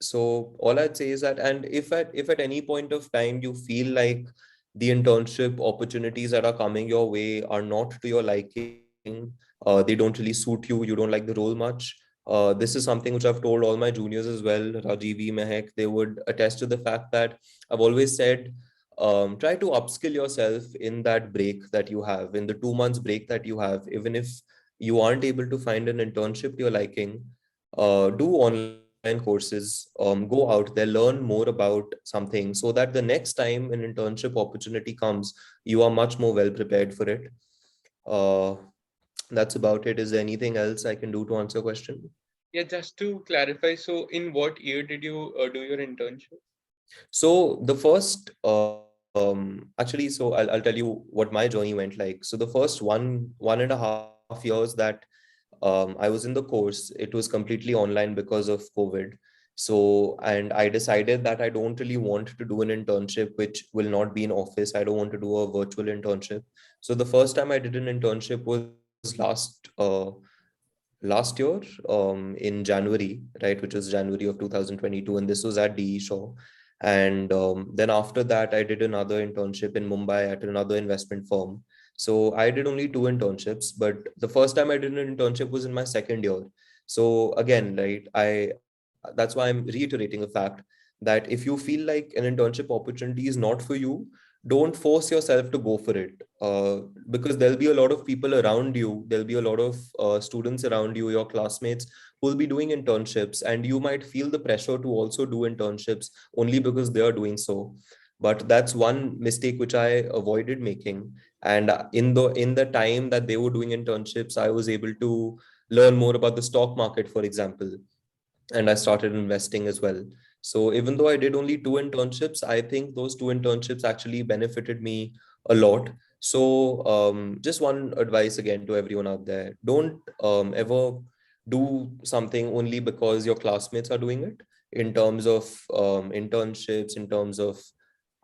K: So all I'd say is that, and if at any point of time you feel like the internship opportunities that are coming your way are not to your liking, they don't really suit you, you don't like the role much, This is something which I've told all my juniors as well, Rajiv, Mehak, they would attest to the fact that I've always said, try to upskill yourself in that break that you have, in the 2 months break that you have. Even if you aren't able to find an internship you're liking, do online courses, go out there, learn more about something so that the next time an internship opportunity comes, you are much more well prepared for it. Uh, that's about it. Is there anything else I can do to answer your question?
N: Yeah, just to clarify, so in what year did you do your internship?
K: So the first, actually, so I'll tell you what my journey went like. So the first 1.5 years that I was in the course, it was completely online because of COVID. So, and I decided that I don't really want to do an internship which will not be in office. I don't want to do a virtual internship. So the first time I did an internship was last year, in January, right, which was January of 2022, and this was at DE Shaw. And then after that, I did another internship in Mumbai at another investment firm. So I did only 2 internships, but the first time I did an internship was in my second year. So again, right, that's why I'm reiterating the fact that if you feel like an internship opportunity is not for you, don't force yourself to go for it, because there'll be a lot of people around you, there'll be a lot of students around you, your classmates, who will be doing internships, and you might feel the pressure to also do internships only because they are doing so. But that's one mistake which I avoided making. And in the time that they were doing internships, I was able to learn more about the stock market, for example, and I started investing as well. So even though I did only 2 internships, I think those 2 internships actually benefited me a lot. So just one advice again to everyone out there: don't ever do something only because your classmates are doing it. In terms of internships, in terms of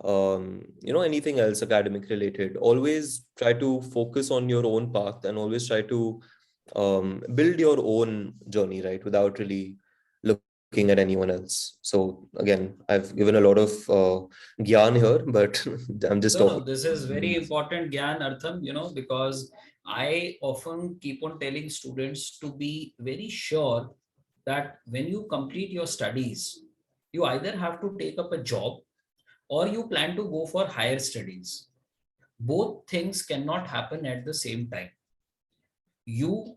K: anything else academic related, always try to focus on your own path and always try to build your own journey, right, without really looking at anyone else. So again, I've given a lot of gyan here, but I'm just
A: No, no,
K: talking.
A: this is very important, Gyan Artham, because I often keep on telling students to be very sure that when you complete your studies, you either have to take up a job or you plan to go for higher studies. Both things cannot happen at the same time. You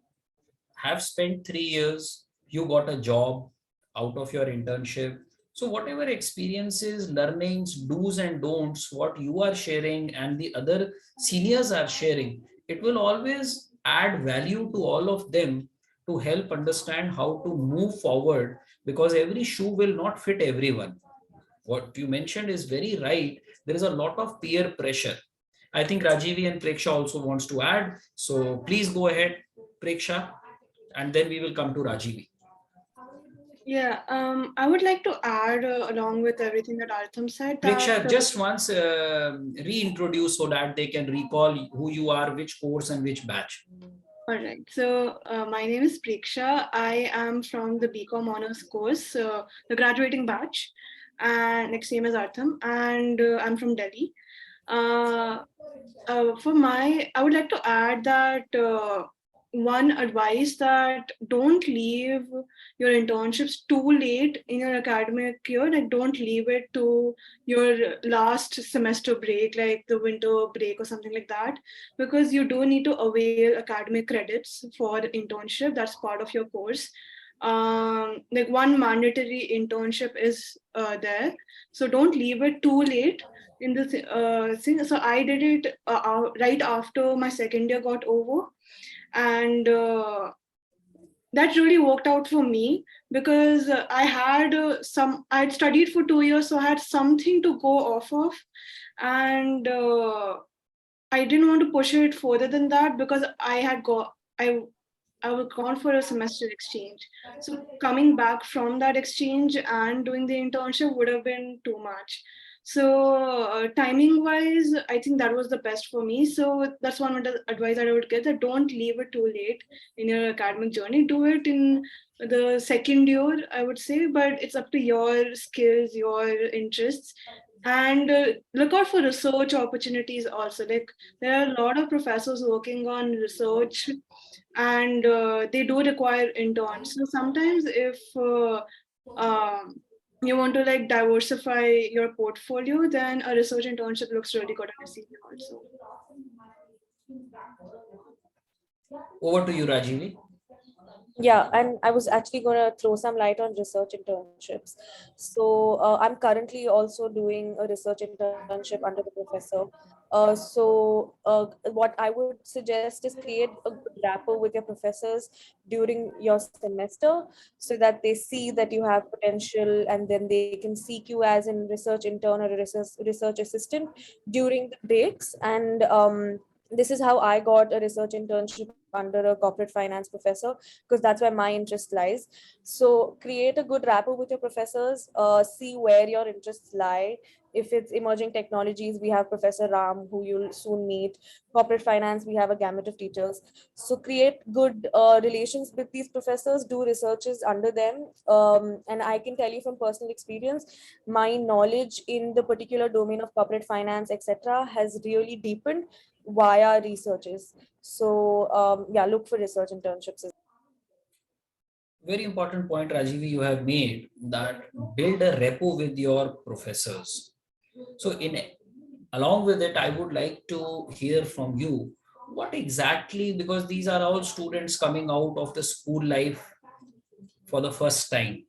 A: have spent 3 years, you got a job out of your internship. So, whatever experiences, learnings, do's and don'ts, what you are sharing and the other seniors are sharing, it will always add value to all of them to help understand how to move forward, because every shoe will not fit everyone. What you mentioned is very right. There is a lot of peer pressure. I think Rajivi and Preksha also wants to add. So please go ahead, Preksha, and then we will come to Rajivi.
D: Yeah, I would like to add along with everything that Artham said
A: Preksha,
D: that
A: just once reintroduce so that they can recall who you are, which course and which batch.
D: all right. So my name is Preksha. I am from the BCom honors course, the graduating batch, and like same as Artham, and I'm from Delhi. I would like to add that one advice that don't leave your internships too late in your academic year. Like don't leave it to your last semester break, like the winter break or something like that, because you do need to avail academic credits for internship. That's part of your course. Like one mandatory internship is there, so don't leave it too late in the thing. So I did it right after my second year got over, and that really worked out for me because I had studied for 2 years, so I had something to go off of, and I didn't want to push it further than that because I was gone for a semester exchange. So coming back from that exchange and doing the internship would have been too much. So timing wise, I think that was the best for me. So that's one advice that I would get, that don't leave it too late in your academic journey. Do it in the second year, I would say, but it's up to your skills, your interests. And look out for research opportunities also. Like there are a lot of professors working on research, and they do require interns. So sometimes if you want to like diversify your portfolio, then a research internship looks really good on your CV also.
A: Over to you, Rajivi.
I: Yeah, and I was actually going to throw some light on research internships. So I'm currently also doing a research internship under the professor. What I would suggest is create a good rapport with your professors during your semester so that they see that you have potential, and then they can seek you as a research intern or a research assistant during the breaks. And this is how I got a research internship under a corporate finance professor, because that's where my interest lies. So create a good rapport with your professors, see where your interests lie. If it's emerging technologies, we have Professor Ram, who you'll soon meet. Corporate finance, we have a gamut of teachers. So create good relations with these professors, do researches under them. And I can tell you from personal experience, my knowledge in the particular domain of corporate finance, etc., has really deepened via researches. So yeah, look for research internships.
A: Very important point, Rajivi, you have made, that build a rapport with your professors. So along with it, I would like to hear from you what exactly, because these are all students coming out of the school life for the first time,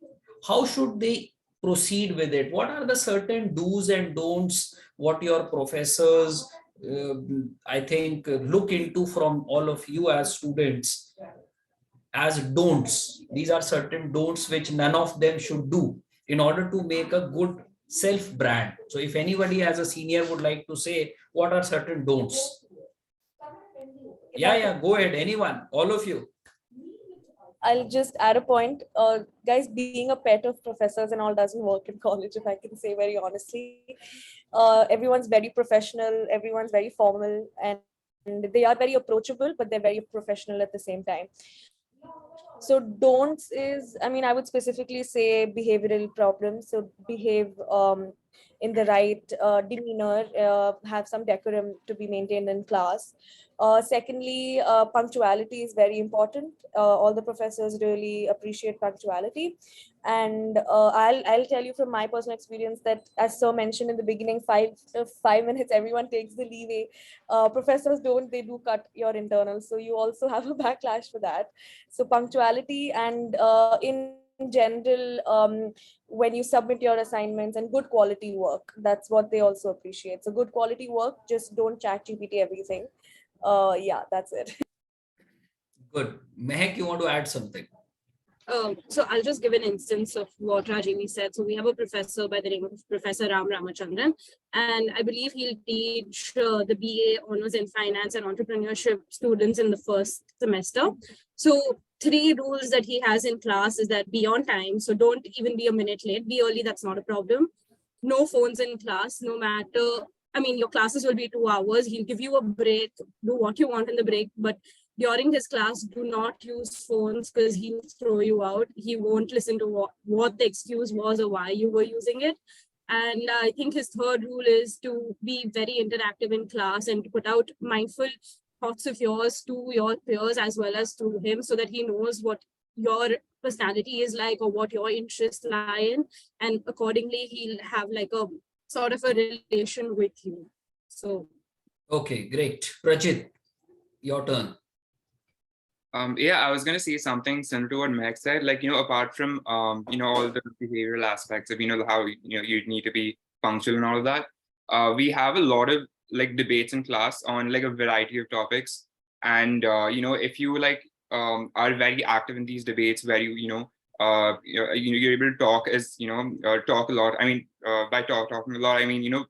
A: how should they proceed with it? What are the certain do's and don'ts what your professors I think look into from all of you as students as don'ts? These are certain don'ts which none of them should do in order to make a good self brand. So if anybody as a senior would like to say, what are certain don'ts? Yeah, go ahead, anyone, all of you.
I: I'll just add a point. Guys, being a pet of professors and all doesn't work in college, if I can say very honestly. Everyone's very professional, everyone's very formal, and they are very approachable, but they're very professional at the same time. So don'ts is, I mean, I would specifically say behavioral problems. So behave in the right demeanor, have some decorum to be maintained in class. Secondly, punctuality is very important. All the professors really appreciate punctuality. And I'll tell you from my personal experience that, as Sir mentioned in the beginning, 5 minutes, everyone takes the leeway. Professors don't, they do cut your internals. So you also have a backlash for that. So punctuality, and in general, when you submit your assignments, and good quality work, that's what they also appreciate. So good quality work, just don't chat GPT everything. Yeah, that's it.
A: Good. Mehak, you want to add something?
C: So I'll just give an instance of what Rajivi said. So we have a professor by the name of Professor Ram Ramachandran, and I believe he'll teach the BA Honors in Finance and Entrepreneurship students in the first semester. So 3 rules that he has in class is that be on time. So don't even be a minute late. Be early, that's not a problem. No phones in class, no matter, I mean, your classes will be 2 hours. He'll give you a break, do what you want in the break, but during his class, do not use phones because he'll throw you out. He won't listen to what the excuse was or why you were using it. And I think his third rule is to be very interactive in class and to put out mindful thoughts of yours to your peers as well as to him, so that he knows what your personality is like or what your interests lie in. And accordingly, he'll have like a sort of a relation with you. So.
A: Okay, great. Prajit, your turn.
G: Yeah, I was going to say something similar to what Meg said. Like, apart from, all the behavioral aspects of, how, you need to be punctual and all of that, we have a lot of like debates in class on like a variety of topics. And, if you like are very active in these debates where you're able to talk talk a lot. I mean, by talking a lot, I mean,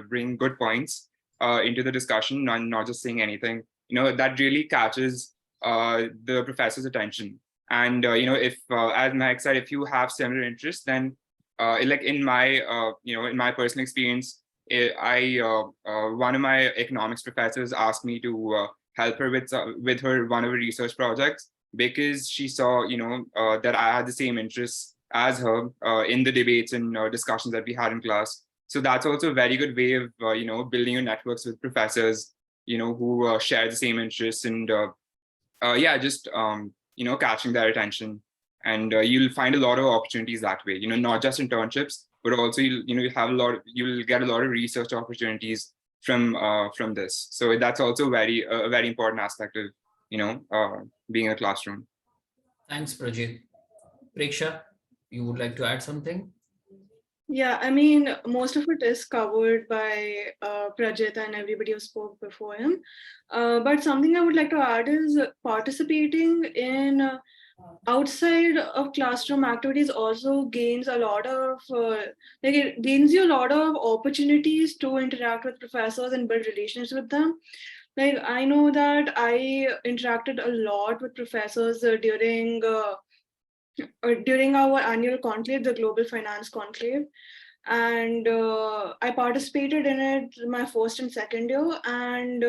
G: bring good points into the discussion, not just saying anything, that really catches the professor's attention. And if as Mike said, if you have similar interests, then like in my personal experience, one of my economics professors asked me to help her with her one of her research projects, because she saw that I had the same interests as her in the debates and discussions that we had in class. So that's also a very good way of, building your networks with professors, who share the same interests and, just, catching their attention. And you'll find a lot of opportunities that way, not just internships, but also you'll get a lot of research opportunities from this. So that's also a very important aspect of, being in a classroom.
A: Thanks, Prajit. Preksha, you would like to add something?
D: Yeah, I mean, most of it is covered by Prajit and everybody who spoke before him. But something I would like to add is participating in outside of classroom activities also gains a lot of, it gains you a lot of opportunities to interact with professors and build relations with them. Like, I know that I interacted a lot with professors during our annual conclave, the Global Finance Conclave. And I participated in it my first and second year. And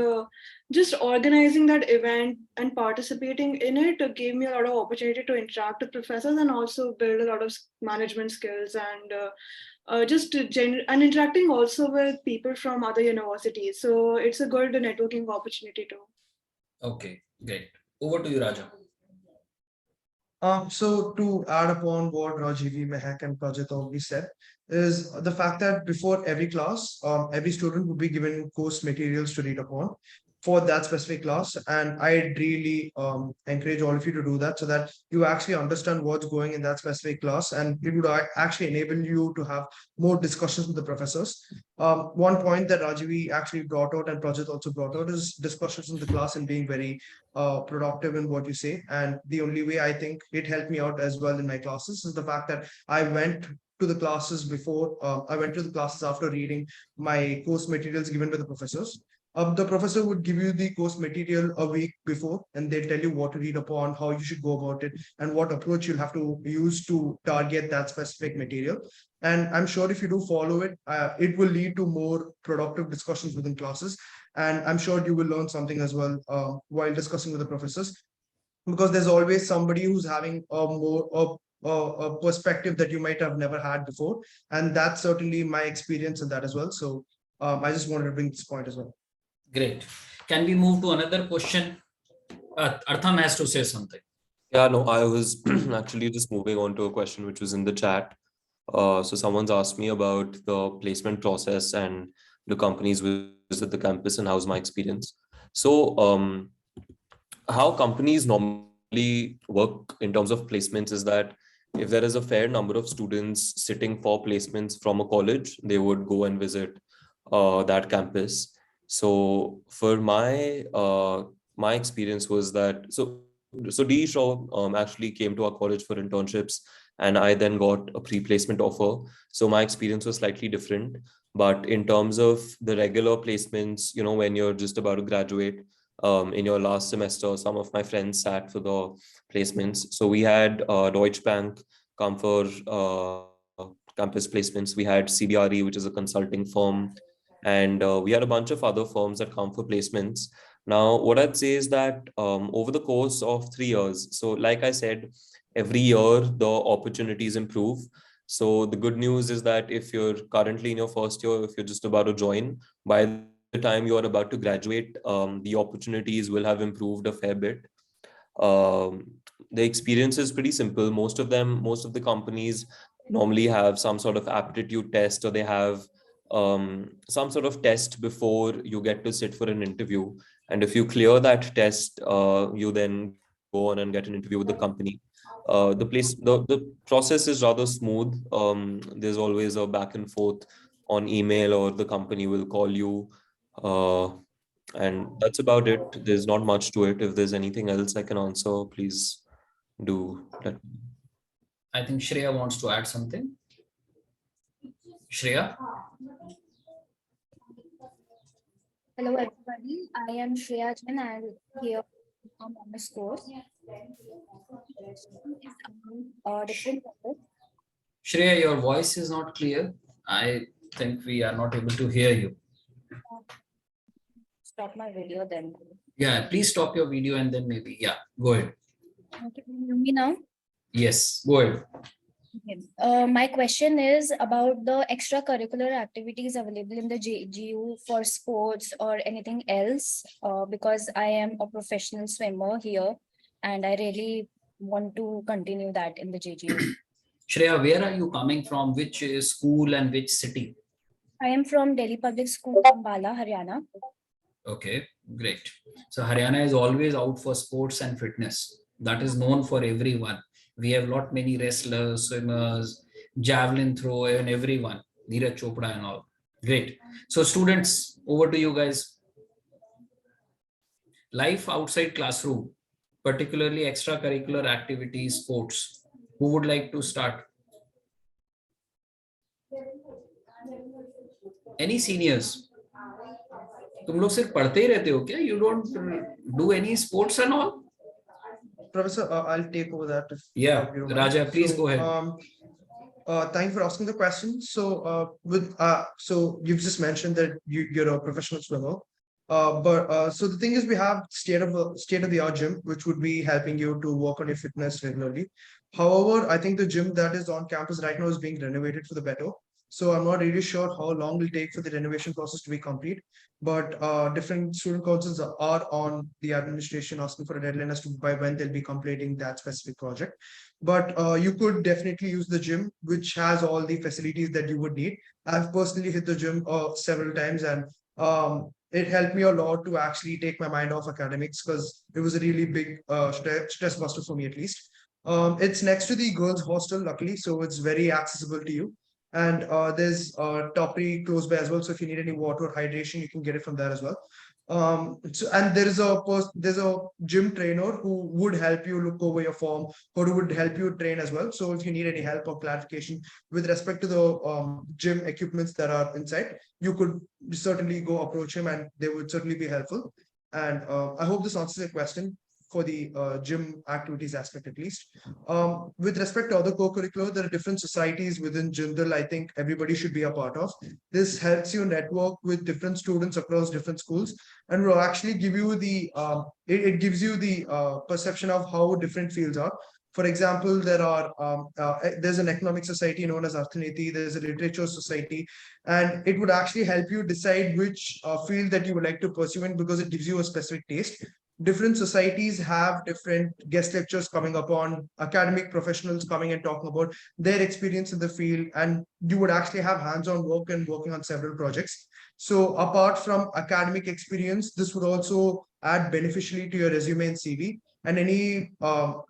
D: just organizing that event and participating in it gave me a lot of opportunity to interact with professors and also build a lot of management skills and and interacting also with people from other universities. So it's a good networking opportunity too.
A: Okay, great. Over to you, Raja.
B: So to add upon what Rajiv, Mehak, and Prajit already said, is the fact that before every class, every student would be given course materials to read upon for that specific class. And I really encourage all of you to do that so that you actually understand what's going in that specific class, and it would actually enable you to have more discussions with the professors. One point that Rajiv actually brought out and Prajit also brought out is discussions in the class and being very productive in what you say. And the only way I think it helped me out as well in my classes is the fact that I went to the classes before, I went to the classes after reading my course materials given by the professors. The professor would give you the course material a week before, and they tell you what to read upon, how you should go about it, and what approach you'll have to use to target that specific material. And I'm sure if you do follow it, it will lead to more productive discussions within classes. And I'm sure you will learn something as well while discussing with the professors, because there's always somebody who's having a perspective that you might have never had before. And that's certainly my experience in that as well. So I just wanted to bring this point as well.
A: Great. Can we move to another question? Artham has to say something.
K: Yeah, no, I was actually just moving on to a question which was in the chat. So someone's asked me about the placement process and the companies visit the campus and how's my experience. So how companies normally work in terms of placements is that if there is a fair number of students sitting for placements from a college, they would go and visit that campus. So for my experience was that so D. Shaw actually came to our college for internships, and I then got a pre-placement offer. So my experience was slightly different. But in terms of the regular placements, when you're just about to graduate, in your last semester, some of my friends sat for the placements. So we had Deutsche Bank come for campus placements. We had CBRE, which is a consulting firm. And we had a bunch of other firms that come for placements. Now, what I'd say is that over the course of 3 years, so like I said, every year the opportunities improve. So the good news is that if you're currently in your first year, if you're just about to join, by the time you are about to graduate, the opportunities will have improved a fair bit. The experience is pretty simple. Most of the companies normally have some sort of aptitude test, or they have some sort of test before you get to sit for an interview. And if you clear that test, you then go on and get an interview with the company. The process is rather smooth. There's always a back and forth on email, or the company will call you. And that's about it. There's not much to it. If there's anything else I can answer, please do let me know.
A: I think Shreya wants to add something. Shreya?
P: Hello everybody, I am Shreya Jain and here on this course.
A: Shreya, your voice is not clear. I think we are not able to hear you.
P: Stop my video then.
A: Yeah, please stop your video and then maybe, yeah, go ahead.
P: Okay, can you hear me now?
A: Yes, go ahead.
P: My question is about the extracurricular activities available in the JGU for sports or anything else, because I am a professional swimmer here and I really want to continue that in the JGU.
A: Shreya, where are you coming from? Which school and which city?
P: I am from Delhi Public School, Ambala, Haryana.
A: Okay, great. So Haryana is always out for sports and fitness. That is known for everyone. We have lot many wrestlers, swimmers, javelin thrower, and everyone. Neeraj Chopra and all. Great. So students, over to you guys. Life outside classroom, particularly extracurricular activities, sports. Who would like to start? Any seniors? तुम लोग सिर्फ पढ़ते ही रहते हो क्या? You don't do any sports and all?
B: Professor, I'll take over that.
A: Yeah, Raja, please go ahead.
B: Thank you for asking the question. So, so you've just mentioned that you're a professional swimmer. So the thing is, we have state of the art gym, which would be helping you to work on your fitness regularly. However, I think the gym that is on campus right now is being renovated for the better. So I'm not really sure how long it will take for the renovation process to be complete. But different student councils are on the administration asking for a deadline as to by when they'll be completing that specific project. But you could definitely use the gym, which has all the facilities that you would need. I've personally hit the gym several times, and it helped me a lot to actually take my mind off academics, because it was a really big stress buster for me, at least. It's next to the girls' hostel, luckily, so it's very accessible to you. And there's Toppy close by as well. So if you need any water or hydration, you can get it from there as well. And there's a gym trainer who would help you look over your form, or who would help you train as well. So if you need any help or clarification with respect to the gym equipments that are inside, you could certainly go approach him, and they would certainly be helpful. And I hope this answers your question for the gym activities aspect, at least. With respect to other co-curricular, there are different societies within Jindal I think everybody should be a part of. This helps you network with different students across different schools, and will actually give you the it gives you the perception of how different fields are. For example, there's an economic society known as Arthaniti, there's a literature society, and it would actually help you decide which field that you would like to pursue in, because it gives you a specific taste. Different societies have different guest lectures coming up on academic professionals coming and talking about their experience in the field, and you would actually have hands-on work and working on several projects. So apart from academic experience, this would also add beneficially to your resume and CV, and any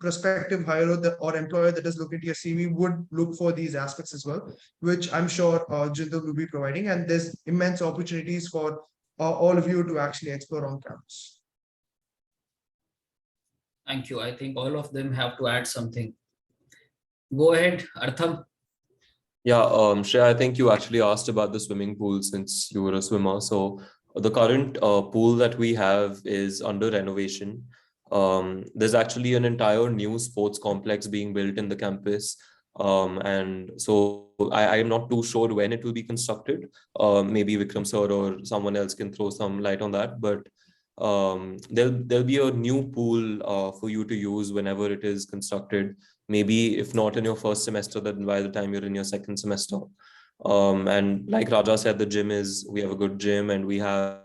B: prospective hire or employer that is looking to your CV would look for these aspects as well, which I'm sure Jindal will be providing, and there's immense opportunities for all of you to actually explore on campus.
A: Thank you. I think all of them have to add something. Go ahead, Artham.
K: Yeah, Shreya, I think you actually asked about the swimming pool since you were a swimmer. So the current pool that we have is under renovation. There's actually an entire new sports complex being built in the campus. And so I am not too sure when it will be constructed. Maybe Vikram sir or someone else can throw some light on that. But there'll be a new pool for you to use whenever it is constructed. Maybe if not in your first semester, then by the time you're in your second semester. And like Raja said, we have a good gym, and we have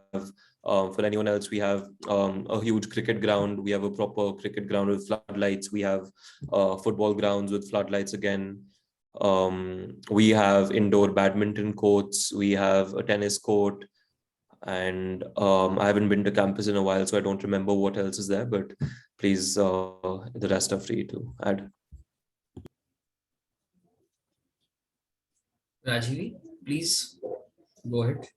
K: for anyone else, we have a huge cricket ground. We have a proper cricket ground with floodlights. We have football grounds with floodlights again. We have indoor badminton courts. We have a tennis court. And I haven't been to campus in a while, so I don't remember what else is there, but please, the rest are free to add.
A: Rajivi, please go ahead.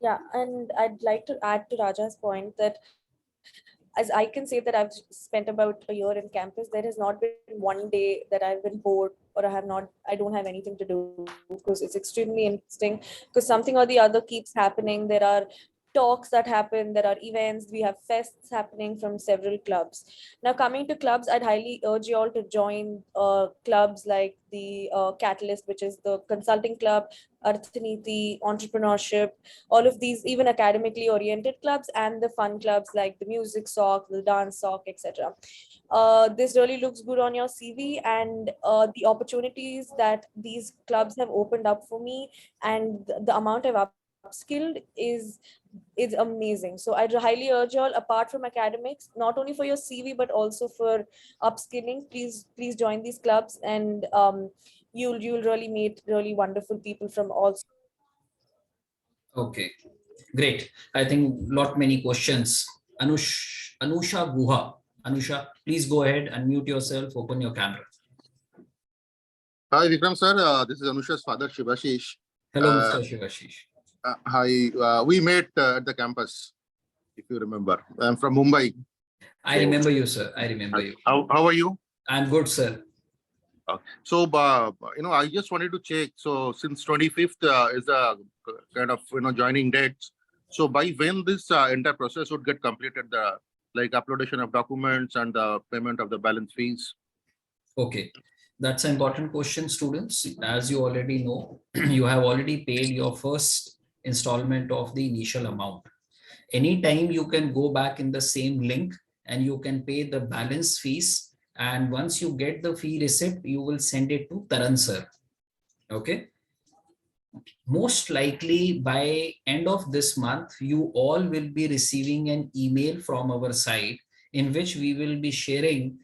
I: Yeah, and I'd like to add to Raja's point that as I can say that I've spent about a year in campus, there has not been one day that I've been bored or I don't have anything to do, because it's extremely interesting, because something or the other keeps happening. There are talks that happen, there are events, we have fests happening from several clubs. Now, coming to clubs, I'd highly urge you all to join clubs like the Catalyst, which is the consulting club, Arthaniti, entrepreneurship, all of these, even academically oriented clubs, and the fun clubs like the music sock, the dance sock, etc. This really looks good on your CV, and the opportunities that these clubs have opened up for me and the amount I've upskilled is amazing. So I'd highly urge you all, apart from academics, not only for your CV but also for upskilling, please join these clubs, and you'll really meet really wonderful people from all.
A: Okay, great. I think lot many questions. Anusha Guha. Anusha, please go ahead, unmute yourself, open your camera.
Q: Hi, Vikram sir. This is Anusha's father, Shivashish.
A: Hello, Mr. Shivashish.
Q: Hi, we met at the campus, if you remember. I'm from Mumbai.
A: I remember you, sir. I remember you.
Q: How are you?
A: I'm good, sir.
Q: So, I just wanted to check. So, since 25th is the kind of, joining dates. So, by when this entire process would get completed, the like uploadation of documents and the payment of the balance fees?
A: Okay, that's an important question, students. As you already know, you have already paid your first installment of the initial amount. Anytime you can go back in the same link and you can pay the balance fees. And once you get the fee receipt, you will send it to Taran sir. Okay. Most likely by end of this month, you all will be receiving an email from our side in which we will be sharing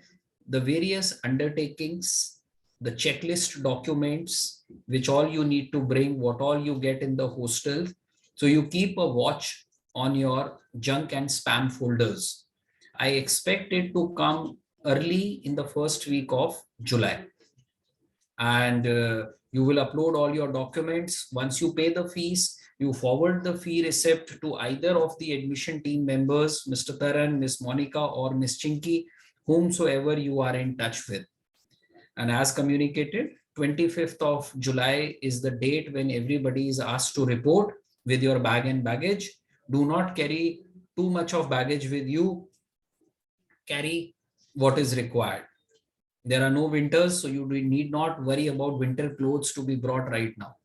A: the various undertakings, the checklist documents, which all you need to bring, what all you get in the hostel. So you keep a watch on your junk and spam folders. I expect it to come early in the first week of July. And you will upload all your documents. Once you pay the fees, you forward the fee receipt to either of the admission team members, Mr. Taran, Miss Monica, or Miss Chinky, whomsoever you are in touch with. And as communicated, 25th of July is the date when everybody is asked to report with your bag and baggage. Do not carry too much of baggage with you. Carry what is required. There are no winters, so you need not worry about winter clothes to be brought right now.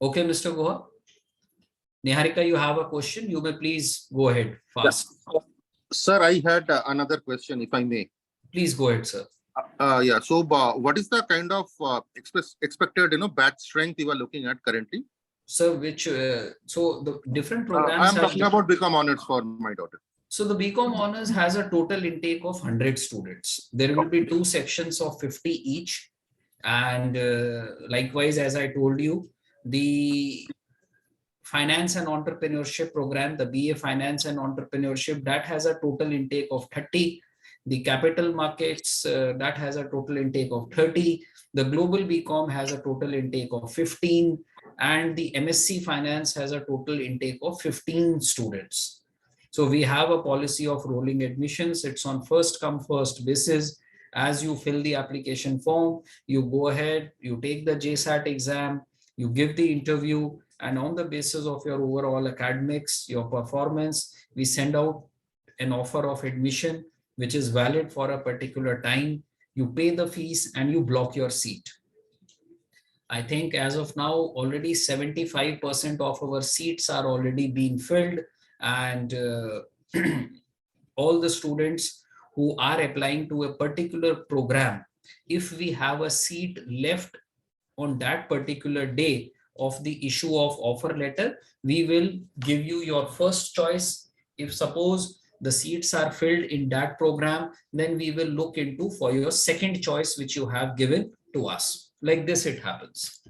A: Okay, Mr. Goha. Niharika, you have a question. You may please go ahead fast.
Q: Yeah. Sir, I had another question, if I may.
A: Please go ahead, sir.
Q: Yeah. So, what is the kind of expected, batch strength you are looking at currently?
A: Sir, which so the different programs.
Q: I'm talking about BCom honors for my daughter.
A: So the BCom honors has a total intake of 100 students. There will be 2 sections of 50 each. And likewise, as I told you, the finance and entrepreneurship program, the BA finance and entrepreneurship, that has a total intake of 30. The capital markets, that has a total intake of 30. The global BCom has a total intake of 15. And the MSc finance has a total intake of 15 students. So we have a policy of rolling admissions. It's on first come first basis. As you fill the application form, you go ahead, you take the JSAT exam, you give the interview, and on the basis of your overall academics, your performance, we send out an offer of admission, which is valid for a particular time. You pay the fees and you block your seat. I think as of now, already 75% of our seats are already being filled, and all the students who are applying to a particular program, if we have a seat left on that particular day of the issue of offer letter, we will give you your first choice. If suppose the seats are filled in that program, then we will look into for your second choice, which you have given to us. Like this, it happens.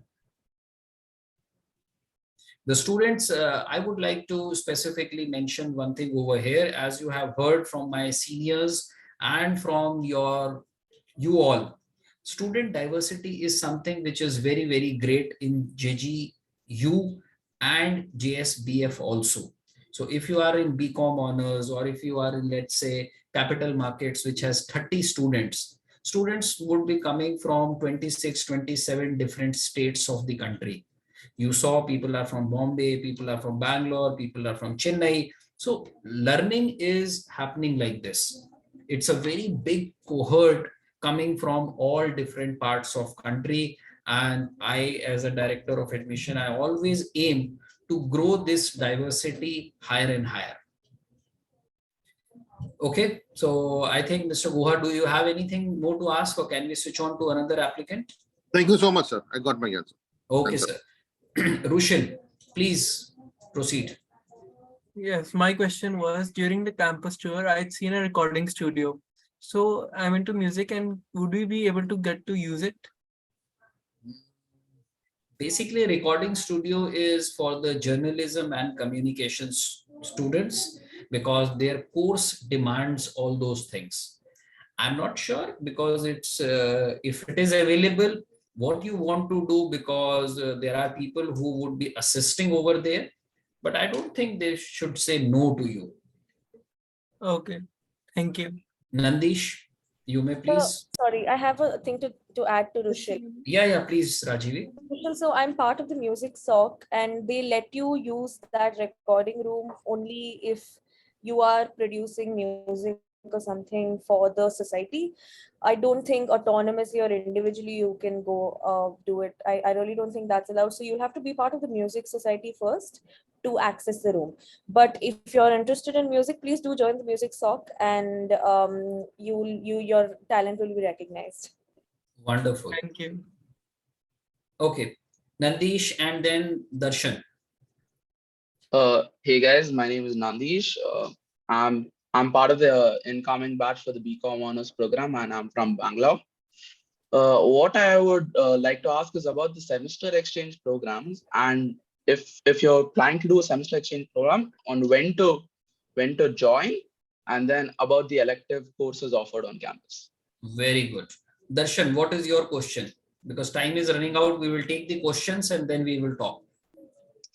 A: The students, I would like to specifically mention one thing over here. As you have heard from my seniors and from you all, student diversity is something which is very, very great in JGU and JSBF also. So if you are in BCom honors, or if you are in, let's say, capital markets, which has 30 students, students would be coming from 26, 27 different states of the country. You saw people are from Bombay, people are from Bangalore, people are from Chennai. So learning is happening like this. It's a very big cohort coming from all different parts of country. And I, as a director of admission, I always aim to grow this diversity higher and higher. Okay, so I think Mr. Guha, do you have anything more to ask, or can we switch on to another applicant?
Q: Thank you so much, sir. I got my answer.
A: Okay,
Q: Thanks,
A: sir. Rushin, please proceed.
M: Yes, my question was during the campus tour, I'd seen a recording studio. So I'm into music, and would we be able to get to use it?
A: Basically, recording studio is for the journalism and communications students because their course demands all those things. I'm not sure because it's if it is available, what you want to do, because there are people who would be assisting over there, but I don't think they should say no to you.
M: Okay, thank you.
A: Nandish, you may please.
I: Sorry, I have a thing to add to Rushil.
A: Yeah, please, Rajivi.
I: So I'm part of the music SOC, and they let you use that recording room only if you are producing music or something for the society. I don't think autonomously or individually you can go do it. I really don't think that's allowed. So you'll have to be part of the music society first to access the room. But if you're interested in music, please do join the music SOC, and your talent will be recognized.
A: Wonderful.
M: Thank you.
A: Okay, Nandish and then Darshan.
R: Hey guys, my name is Nandish. I'm part of the incoming batch for the BCom Honors program, and I'm from Bangalore. What I would like to ask is about the semester exchange programs, and if you're planning to do a semester exchange program, on when to join, and then about the elective courses offered on campus.
A: Very good. Darshan, what is your question? Because time is running out, we will take the questions and then we will talk.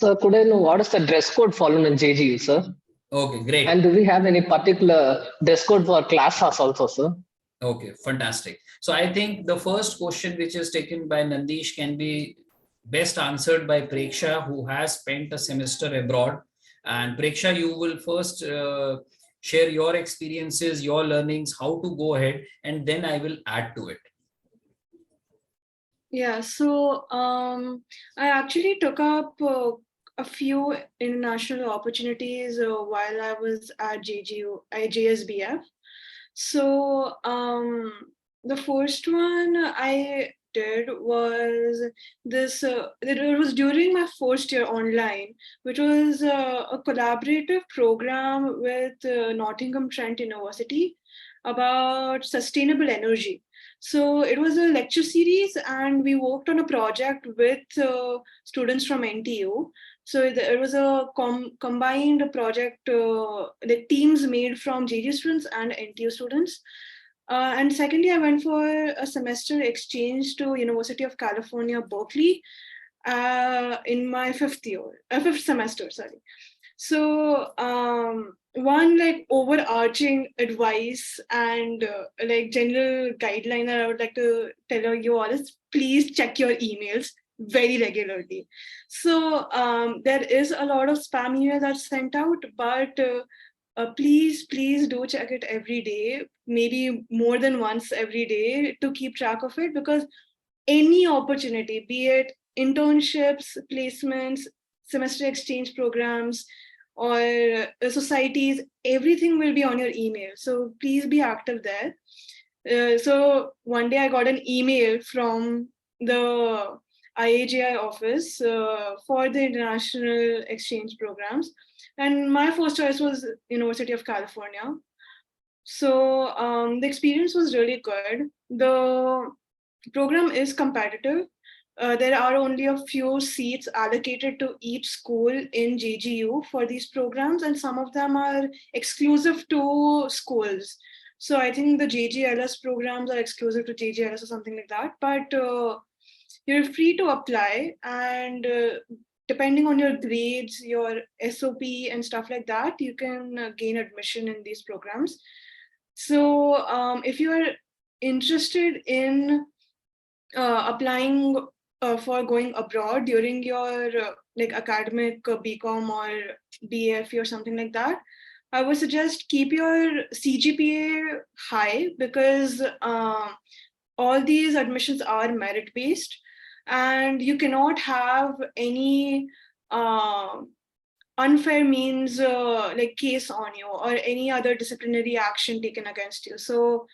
O: So could I know what is the dress code followed in JGU, sir?
A: Okay, great.
O: And do we have any particular dress code for class house also, sir?
A: Okay, fantastic. So I think the first question which is taken by Nandish can be best answered by Preksha, who has spent a semester abroad. And Preksha, you will first share your experiences, your learnings, how to go ahead, and then I will add to it.
D: Yeah, so I actually took up a few international opportunities while I was at JSBF. So the first one I did was this, it was during my first year online, which was a collaborative program with Nottingham Trent University about sustainable energy. So it was a lecture series, and we worked on a project with students from NTU. So it was a combined project, the teams made from JG students and NTU students. And secondly, I went for a semester exchange to University of California, Berkeley, in my fifth semester, sorry. So one like overarching advice and like general guideline that I would like to tell you all is please check your emails very regularly. So there is a lot of spam email that's sent out, but please do check it every day, maybe more than once every day, to keep track of it, because any opportunity, be it internships, placements, semester exchange programs, or societies, everything will be on your email. So please be active there. So one day I got an email from the IAGI office for the international exchange programs. And my first choice was University of California. So the experience was really good. The program is competitive. There are only a few seats allocated to each school in JGU for these programs, and some of them are exclusive to schools. So I think the JGLS programs are exclusive to JGLS or something like that. But you're free to apply, and depending on your grades, your SOP and stuff like that, you can gain admission in these programs. So if you are interested in applying for going abroad during your like academic BCom or BFE or something like that, I would suggest keep your CGPA high, because all these admissions are merit based, and you cannot have any unfair means like case on you or any other disciplinary action taken against you. So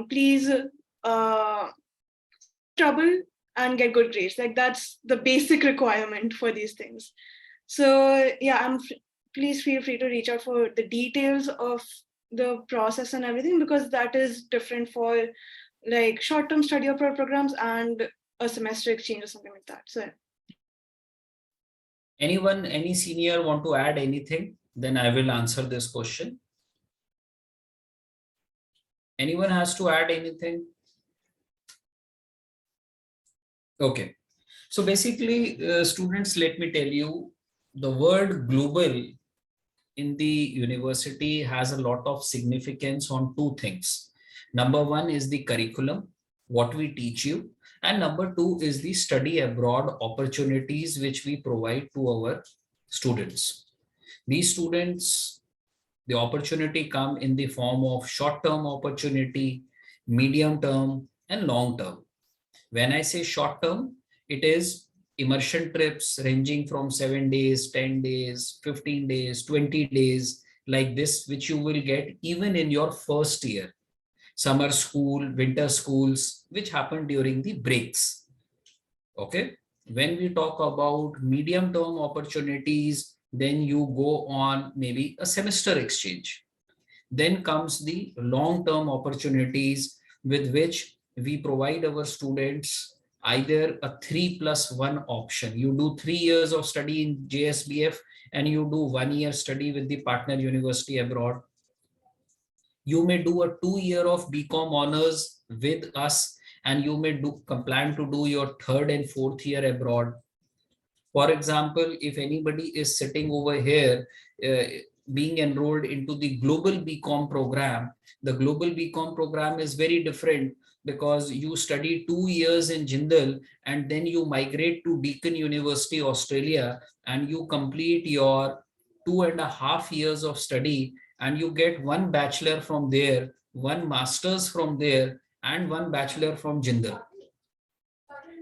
D: please trouble and get good grades. Like that's the basic requirement for these things. So yeah, please feel free to reach out for the details of the process and everything, because that is different for like short-term study abroad programs and a semester exchange or something like that. So
A: Anyone, any senior want to add anything? Then I will answer this question. Anyone has to add anything? Okay. So basically, students, let me tell you, the word global in the university has a lot of significance on two things. Number one is the curriculum, what we teach you. And number two is the study abroad opportunities which we provide to our students. These students, the opportunity come in the form of short-term opportunity, medium-term, and long-term. When I say short-term, it is immersion trips ranging from 7 days, 10 days, 15 days, 20 days, like this, which you will get even in your first year. Summer school, winter schools, which happen during the breaks. Okay. When we talk about medium-term opportunities, then you go on maybe a semester exchange. Then comes the long-term opportunities with which we provide our students either a 3+1 option. You do 3 years of study in JSBF and you do 1 year study with the partner university abroad. You may do a 2 year of BCom honors with us, and you may plan to do your 3rd and 4th year abroad. For example, if anybody is sitting over here being enrolled into the global BCom program, the global BCom program is very different, because you study 2 years in Jindal and then you migrate to Deakin University, Australia, and you complete your 2.5 years of study, and you get 1 bachelor from there, 1 master's from there, and 1 bachelor from Jindal.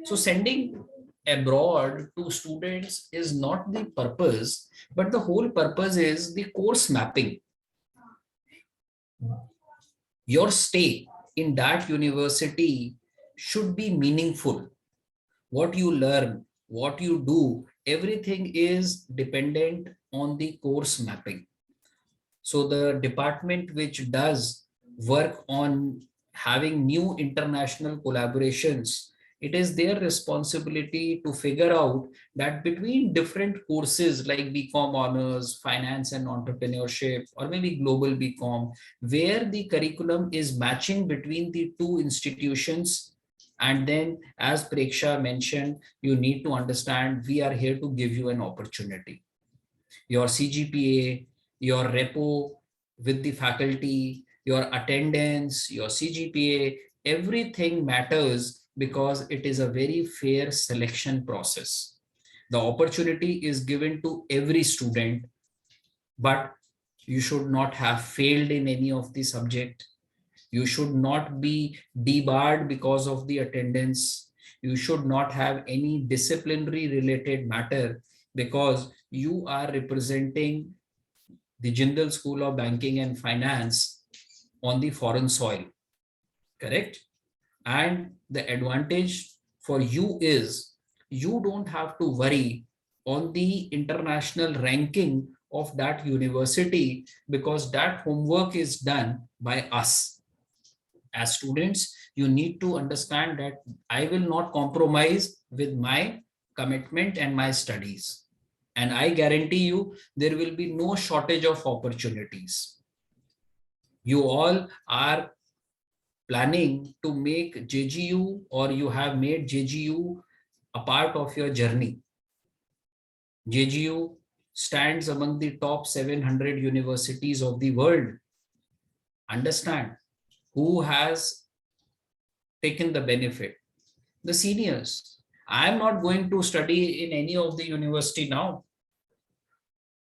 A: So sending abroad to students is not the purpose, but the whole purpose is the course mapping. Your stay in that university should be meaningful. What you learn, what you do, everything is dependent on the course mapping. So the department which does work on having new international collaborations, it is their responsibility to figure out that between different courses like BCom honors, finance and entrepreneurship, or maybe global BCom, where the curriculum is matching between the two institutions. And then, as Preksha mentioned, you need to understand we are here to give you an opportunity. Your CGPA, your repo with the faculty, your attendance, your CGPA, everything matters, because it is a very fair selection process. The opportunity is given to every student, but you should not have failed in any of the subject. You should not be debarred because of the attendance. You should not have any disciplinary related matter, because you are representing the Jindal School of Banking and Finance on the foreign soil, correct? And the advantage for you is you don't have to worry on the international ranking of that university, because that homework is done by us. As students, you need to understand that I will not compromise with my commitment and my studies. And I guarantee you, there will be no shortage of opportunities. You all are planning to make JGU, or you have made JGU a part of your journey. JGU stands among the top 700 universities of the world. Understand who has taken the benefit. the seniors. I am not going to study in any of the university now,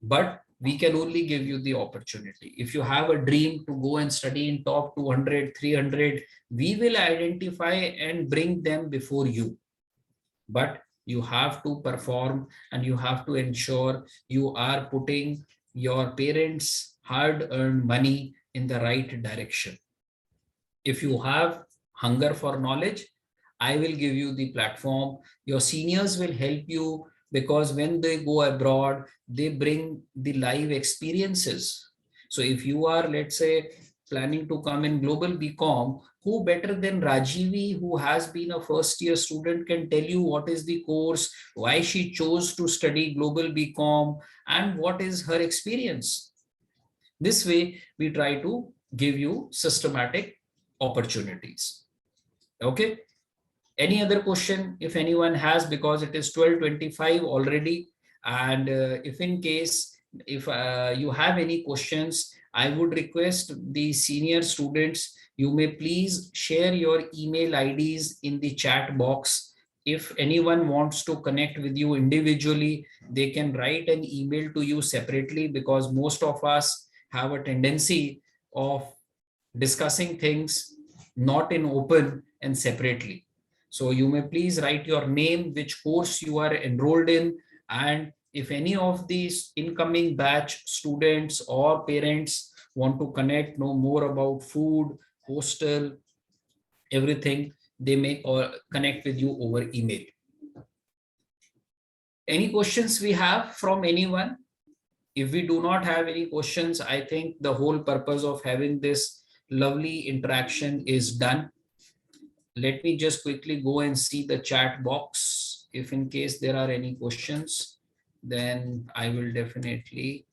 A: but we can only give you the opportunity. If you have a dream to go and study in top 200, 300, we will identify and bring them before you. But you have to perform and you have to ensure you are putting your parents' hard-earned money in the right direction. If you have hunger for knowledge, I will give you the platform. Your seniors will help you, because when they go abroad, they bring the live experiences. So if you are, let's say, planning to come in global BCom, who better than Rajivi, who has been a first year student, can tell you what is the course, why she chose to study global BCom, and what is her experience. This way, we try to give you systematic opportunities. Okay. Any other question if anyone has, because it is 12:25 already, and if in case if you have any questions, I would request the senior students, you may please share your email IDs in the chat box. If anyone wants to connect with you individually, they can write an email to you separately, because most of us have a tendency of discussing things not in open and separately. So you may please write your name, which course you are enrolled in, and if any of these incoming batch students or parents want to connect, know more about food, hostel, everything, they may connect with you over email. Any questions we have from anyone? If we do not have any questions, I think the whole purpose of having this lovely interaction is done. Let me just quickly go and see the chat box. If in case there are any questions, then I will definitely.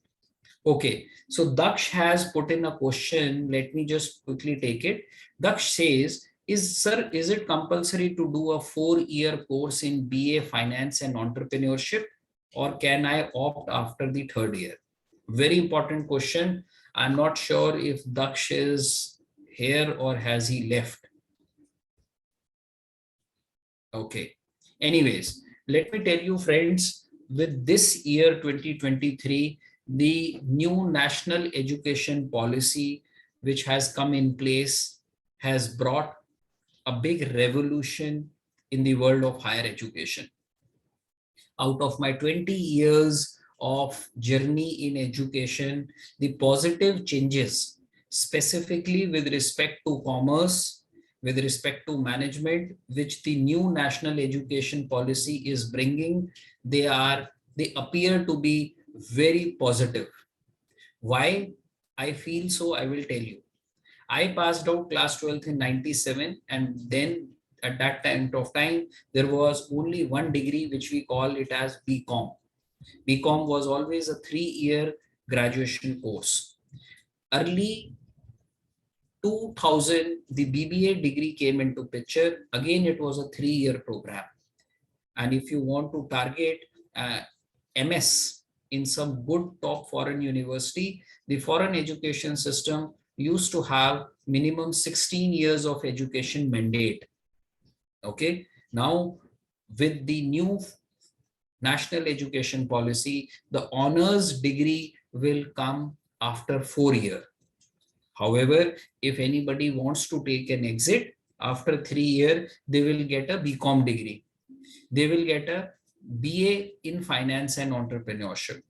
A: Okay, so Daksh has put in a question. Let me just quickly take it. Daksh says, Sir, is it compulsory to do a 4-year course in BA Finance and Entrepreneurship, or can I opt after the 3rd year? Very important question. I'm not sure if Daksh is here or has he left. Okay. Anyways, let me tell you, friends, with this year 2023, the new national education policy, which has come in place, has brought a big revolution in the world of higher education. Out of my 20 years of journey in education, the positive changes, specifically with respect to commerce, with respect to management, which the new national education policy is bringing, they appear to be very positive. Why I feel so, I will tell you. I passed out class 12th in 97, and then at that time, there was only one degree, which we call it as BCom. BCom was always a 3-year graduation course. Early 2000, the BBA degree came into picture. Again, it was a 3-year program. And if you want to target MS in some good top foreign university, the foreign education system used to have minimum 16 years of education mandate. Okay. Now, with the new national education policy, the honors degree will come after 4 years. However, if anybody wants to take an exit after 3 years, they will get a BCom degree. They will get a BA in finance and entrepreneurship.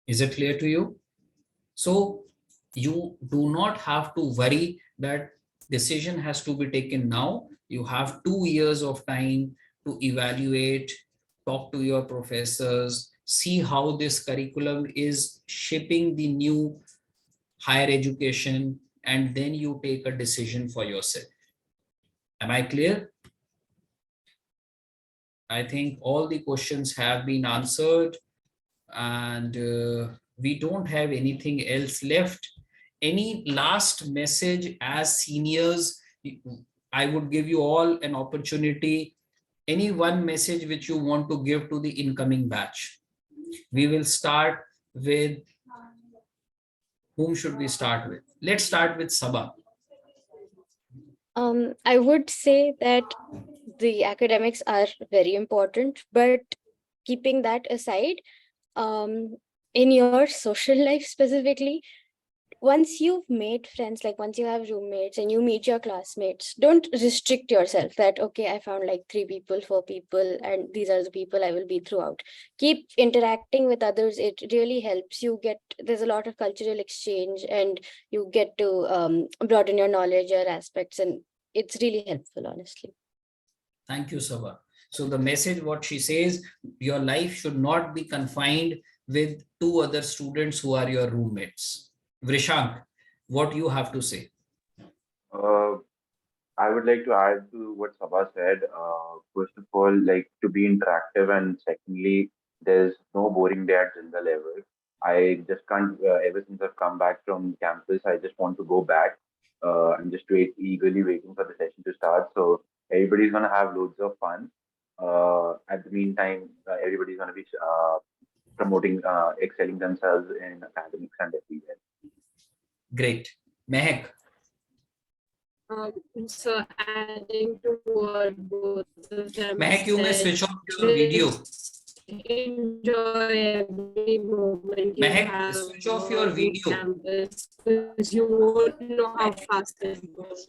A: Is it clear to you? So you do not have to worry that decision has to be taken now. You have 2 years of time to evaluate, talk to your professors, see how this curriculum is shaping the new higher education, and then you take a decision for yourself. Am I clear? I think all the questions have been answered, and we don't have anything else left. Any last message as seniors? I would give you all an opportunity. Any one message which you want to give to the incoming batch? We will start with, whom should we start with? Let's start with Sabha.
J: I would say that the academics are very important, but keeping that aside, in your social life specifically, once you've made friends, like once you have roommates and you meet your classmates, don't restrict yourself that, okay, I found like 3 people, 4 people, and these are the people I will be throughout. Keep interacting with others. It really helps you get, there's a lot of cultural exchange and you get to broaden your knowledge or aspects, and it's really helpful, honestly.
A: Thank you, Sabha. So the message, what she says, your life should not be confined with 2 other students who are your roommates. Vrishank, what you have to say?
E: I would like to add to what Sabha said. First of all, like to be interactive, and secondly, there's no boring day at Jindal ever. I just can't. Ever since I've come back from campus, I just want to go back. I'm just eagerly waiting for the session to start. So everybody's gonna have loads of fun. At the meantime, everybody's gonna be promoting, excelling themselves in academics and everywhere.
A: Great. Mehak.
C: So adding to what both of them
A: Mehak, you may
C: said,
A: switch off your video.
C: enjoy every moment you
A: Mehak,
C: have
A: switch off your
C: in
A: video.
C: campus, because you won't know how fast it goes.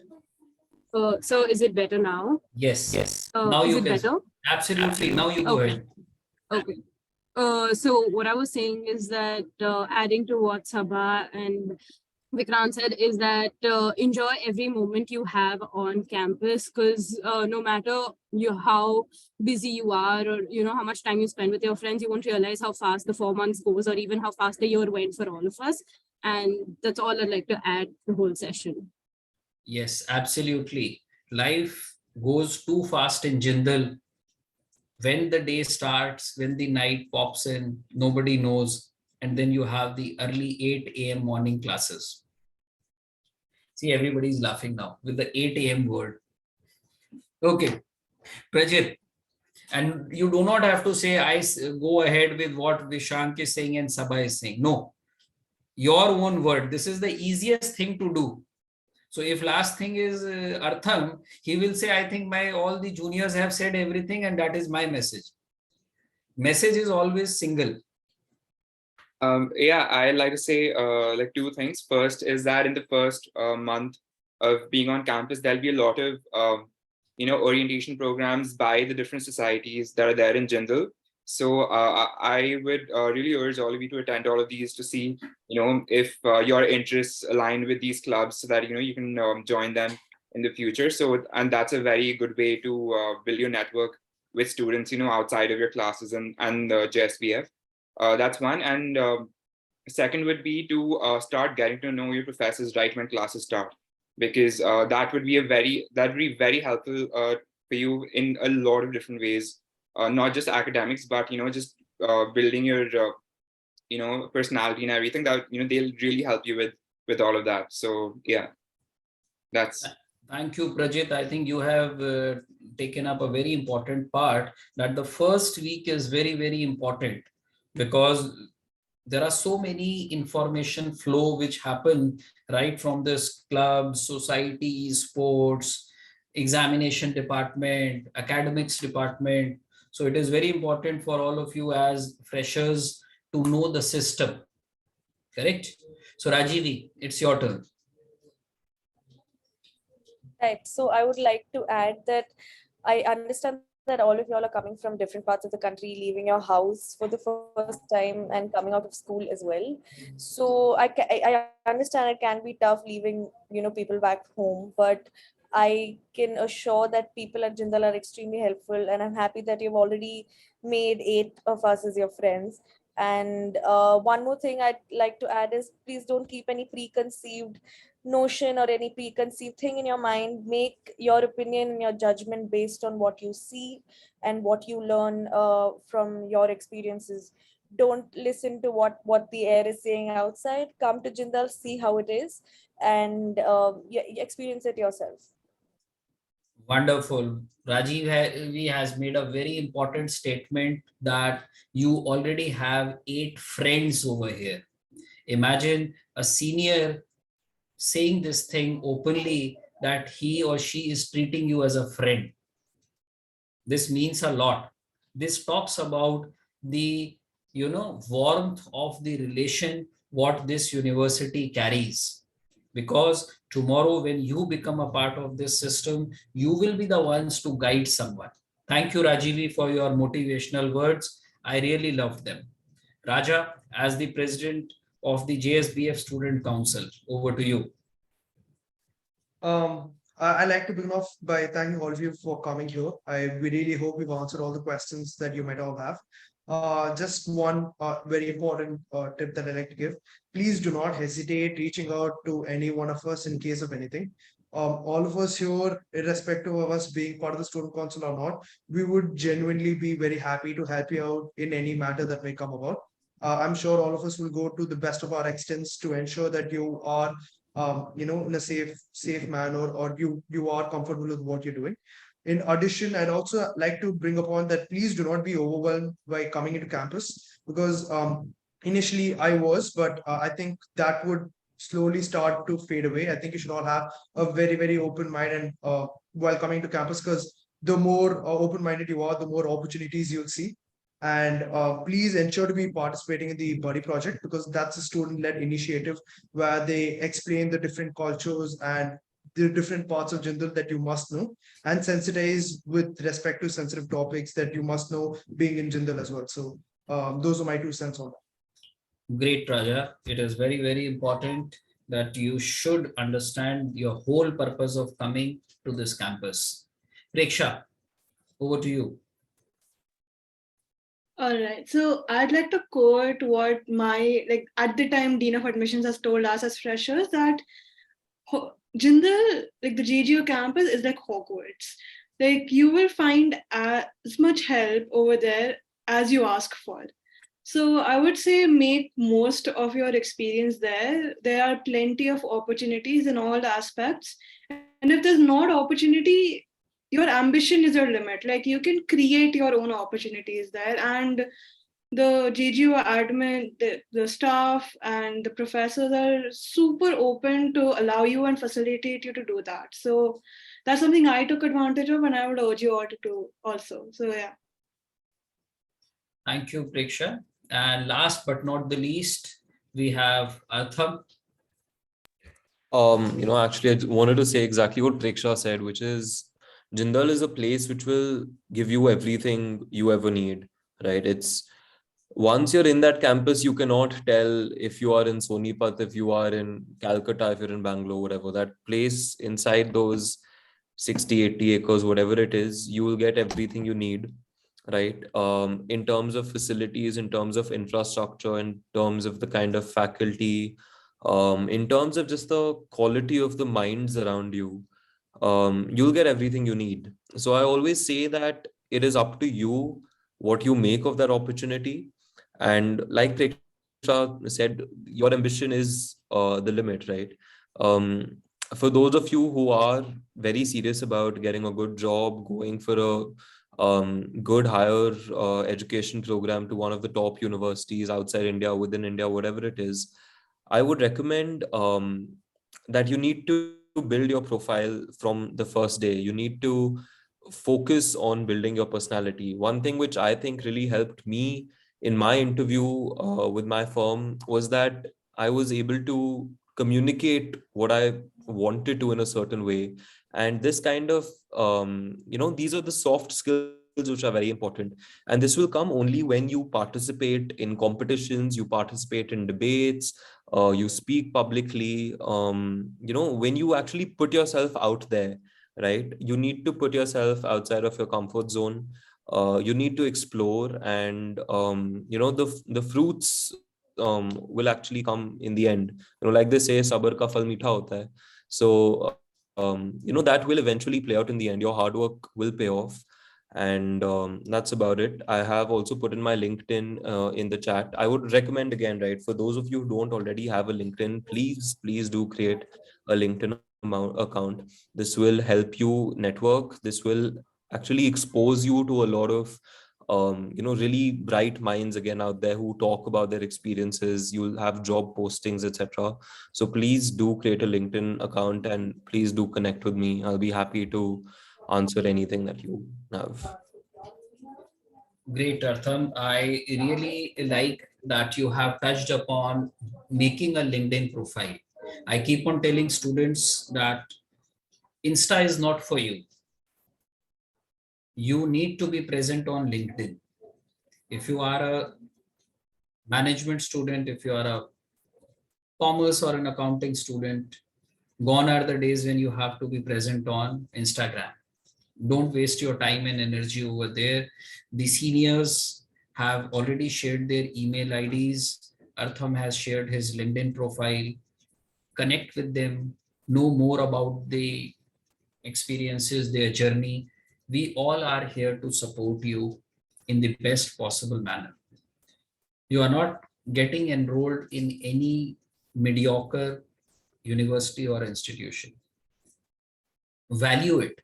C: So is it better now?
A: Yes. Yes. Now
C: Is
A: you
C: it
A: can.
C: better?
A: Absolutely. Now you go ahead.
C: Okay. So what I was saying is that adding to what Sabha and Vikrant said is that enjoy every moment you have on campus, because no matter how busy you are, or how much time you spend with your friends, you won't realize how fast the 4 months goes, or even how fast the year went for all of us. And that's all I'd like to add to the whole session.
A: Yes, absolutely. Life goes too fast in Jindal. When the day starts, when the night pops in, nobody knows. And then you have the early 8 a.m. morning classes. See, everybody's laughing now with the 8 a.m. word. Okay, Prajit. And you do not have to say, I go ahead with what Vishank is saying and Sabha is saying. No, your own word. This is the easiest thing to do. So if last thing is Artham, he will say, I think all the juniors have said everything and that is my message. Message is always single.
G: Yeah, I like to say like 2 things. First is that in the first month of being on campus, there'll be a lot of orientation programs by the different societies that are there in Jindal. So I would really urge all of you to attend all of these to see if your interests align with these clubs, so that you can join them in the future. So, and that's a very good way to build your network with students outside of your classes and JSBF. That's one. And second would be to start getting to know your professors right when classes start, because that would be very helpful for you in a lot of different ways, not just academics, but just building your personality and everything. That they'll really help you with all of that. So yeah, that's.
A: Thank you, Prajit. I think you have taken up a very important part, that the first week is very, very important, because there are so many information flow which happen right from this clubs, societies, sports, examination department, academics department. So it is very important for all of you as freshers to know the system. Correct? So Rajivi, it's your turn.
I: Right. So I would like to add that I understand that all of y'all are coming from different parts of the country, leaving your house for the first time and coming out of school as well. So I understand it can be tough leaving, people back home, but I can assure that people at Jindal are extremely helpful, and I'm happy that you've already made 8 of us as your friends. And one more thing I'd like to add is, please don't keep any preconceived notion or any preconceived thing in your mind. Make your opinion and your judgment based on what you see and what you learn from your experiences. Don't listen to what the air is saying outside. Come to Jindal, see how it is, and experience it yourself.
A: Wonderful. Rajiv has made a very important statement that you already have 8 friends over here. Imagine a senior saying this thing openly, that he or she is treating you as a friend. This means a lot. This talks about the warmth of the relation what this university carries, because tomorrow when you become a part of this system, you will be the ones to guide someone. Thank you, Rajivi, for your motivational words. I really loved them. Raja, as the president of the JSBF Student Council, over to you.
B: I'd like to begin off by thanking all of you for coming here. We really hope we've answered all the questions that you might all have. Just one very important tip that I'd like to give. Please do not hesitate reaching out to any one of us in case of anything. All of us here, irrespective of us being part of the student council or not, we would genuinely be very happy to help you out in any matter that may come about. I'm sure all of us will go to the best of our extents to ensure that you are in a safe manner, or you are comfortable with what you're doing. In addition, I'd also like to bring upon that please do not be overwhelmed by coming into campus, because initially I was, but I think that would slowly start to fade away. I think you should all have a very, very open mind and while coming to campus, because the more open-minded you are, the more opportunities you'll see. And please ensure to be participating in the Buddy Project, because that's a student-led initiative where they explain the different cultures and the different parts of Jindal that you must know, and sensitize with respect to sensitive topics that you must know being in Jindal as well. So those are my 2 cents on that.
A: Great, Raja. It is very, very important that you should understand your whole purpose of coming to this campus. Preksha, over to you.
D: All right. So I'd like to quote what my, at the time, Dean of Admissions has told us as freshers, that Jindal, the JGO campus is like Hogwarts. You will find as much help over there as you ask for. So I would say make most of your experience there. There are plenty of opportunities in all aspects. And if there's not opportunity, your ambition is your limit. You can create your own opportunities there. And the JGO admin, the staff and the professors are super open to allow you and facilitate you to do that. So that's something I took advantage of, and I would urge you all to do also. So yeah.
A: Thank you, Preksha. And last but not the least, we have Artham.
K: Actually, I wanted to say exactly what Preksha said, which is Jindal is a place which will give you everything you ever need, right? It's once you're in that campus, you cannot tell if you are in Sonipat, if you are in Calcutta, if you're in Bangalore, whatever. That place inside those 60, 80 acres, whatever it is, you will get everything you need, right? In terms of facilities, in terms of infrastructure, in terms of the kind of faculty, in terms of just the quality of the minds around you, you'll get everything you need. So I always say that it is up to you what you make of that opportunity. And like Preksha said, your ambition is the limit, right? For those of you who are very serious about getting a good job, going for a good higher education program to one of the top universities outside India, within India, whatever it is, I would recommend that you need to build your profile from the first day. You need to focus on building your personality. One thing which I think really helped me in my interview with my firm was that I was able to communicate what I wanted to in a certain way. And this kind of, these are the soft skills which are very important. And this will come only when you participate in competitions, you participate in debates, you speak publicly, when you actually put yourself out there, right? You need to put yourself outside of your comfort zone. You need to explore, and the fruits will actually come in the end. Like they say, sabar ka phal meetha hota hai. So that will eventually play out in the end. Your hard work will pay off. And that's about it. I have also put in my LinkedIn in the chat. I would recommend again, right, for those of you who don't already have a LinkedIn, please do create a LinkedIn account. This will help you network. This will actually expose you to a lot of really bright minds again out there who talk about their experiences. You'll have job postings, etc. So please do create a LinkedIn account, and please do connect with me. I'll be happy to answer anything that you have.
A: Great, Artham. I really like that you have touched upon making a LinkedIn profile. I keep on telling students that Insta is not for you. You need to be present on LinkedIn. If you are a management student, if you are a commerce or an accounting student, gone are the days when you have to be present on Instagram. Don't waste your time and energy over there. The seniors have already shared their email IDs. Artham has shared his LinkedIn profile. Connect with them, know more about the experiences, their journey. We all are here to support you in the best possible manner. You are not getting enrolled in any mediocre university or institution. Value it.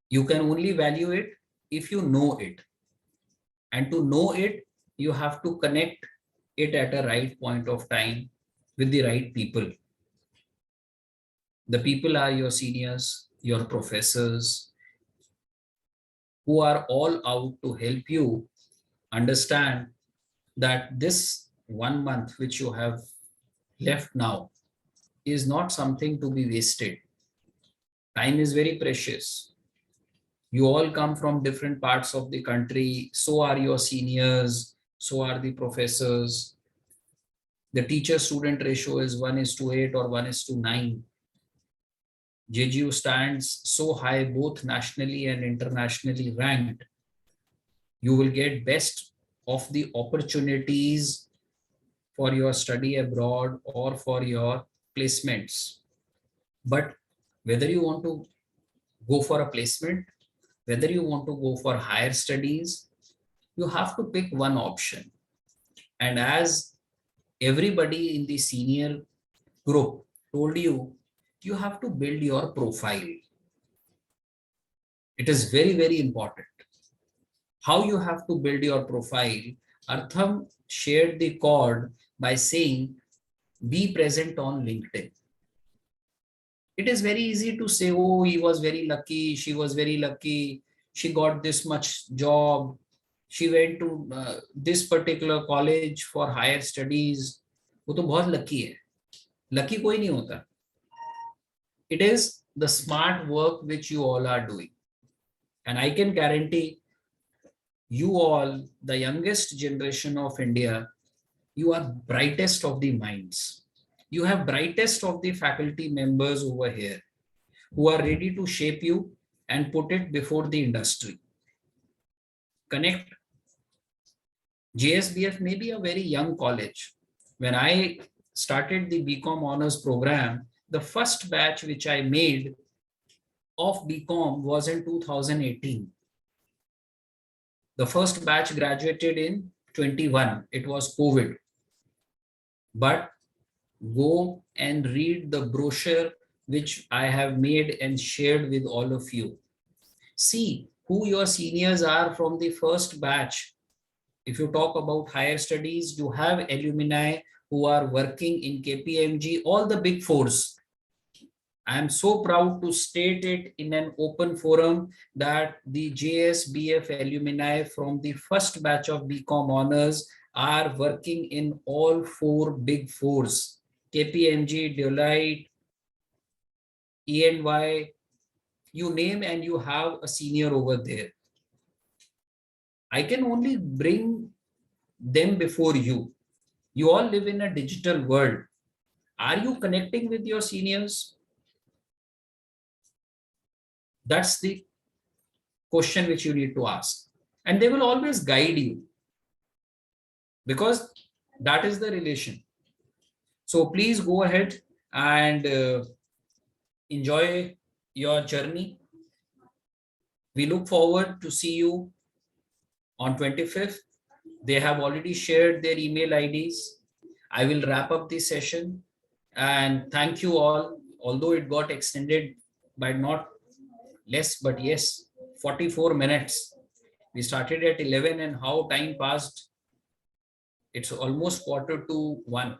A: You can only value it if you know it. And to know it, you have to connect it at a right point of time with the right people. The people are your seniors, your professors, who are all out to help you understand that this 1 month which you have left now is not something to be wasted. Time is very precious. You all come from different parts of the country. So are your seniors. So are the professors. The teacher-student ratio is 1:8 or 1:9. JGU stands so high, both nationally and internationally ranked. You will get best of the opportunities for your study abroad or for your placements. But whether you want to go for a placement, whether you want to go for higher studies, you have to pick one option. And as everybody in the senior group told you, you have to build your profile. It is very, very important. How you have to build your profile, Artham shared the code by saying, be present on LinkedIn. It is very easy to say, oh, he was very lucky, she was very lucky, she got this much job, she went to this particular college for higher studies. वो तो बहुत lucky है. Lucky कोई नहीं होता. It is the smart work which you all are doing. And I can guarantee you all, the youngest generation of India, you are brightest of the minds. You have brightest of the faculty members over here who are ready to shape you and put it before the industry. Connect. JSBF may be a very young college. When I started the BCom honors program, the first batch which I made of BCom was in 2018. The first batch graduated in 21. It was COVID. But go and read the brochure which I have made and shared with all of you. See who your seniors are from the first batch. If you talk about higher studies, you have alumni who are working in KPMG, all the big fours. I am so proud to state it in an open forum that the JSBF alumni from the first batch of BCom honors are working in all four big fours. KPMG, Deloitte, E&Y, you name and you have a senior over there. I can only bring them before you. You all live in a digital world. Are you connecting with your seniors? That's the question which you need to ask. And they will always guide you because that is the relation. So please go ahead and enjoy your journey. We look forward to see you on 25th. They have already shared their email IDs. I will wrap up this session and thank you all. Although it got extended by not less, but yes, 44 minutes. We started at 11 and how time passed. It's almost 1:45.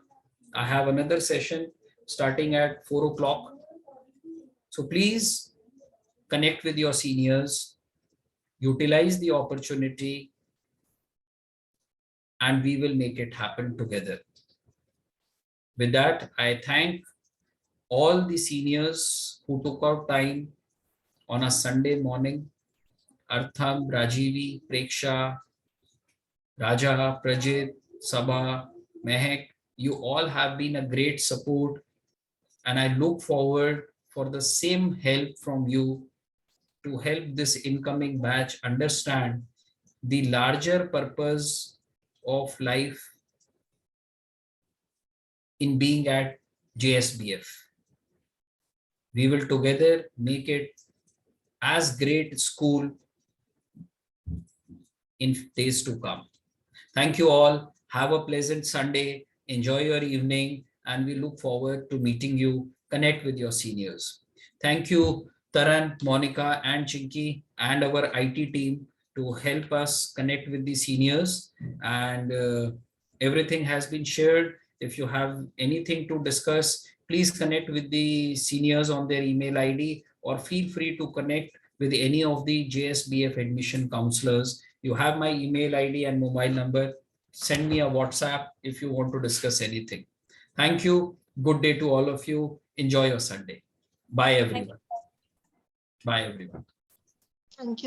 A: I have another session starting at 4 o'clock. So please connect with your seniors, utilize the opportunity, and we will make it happen together. With that, I thank all the seniors who took out time on a Sunday morning. Artham, Rajivi, Preksha, Raja, Prajit, Sabha, Mehak, you all have been a great support, and I look forward for the same help from you to help this incoming batch understand the larger purpose of life in being at JSBF. We will together make it as great school in days to come. Thank you all. Have a pleasant Sunday. Enjoy your evening, and we look forward to meeting you. Connect with your seniors. Thank you, Taran, Monica, and Chinky, and our IT team to help us connect with the seniors. And everything has been shared. If you have anything to discuss, please connect with the seniors on their email ID, or feel free to connect with any of the JSBF admission counselors. You have my email ID and mobile number. Send me a WhatsApp if you want to discuss anything. Thank you. Good day to all of you. Enjoy your Sunday. Bye, everyone. Bye, everyone.
D: Thank you.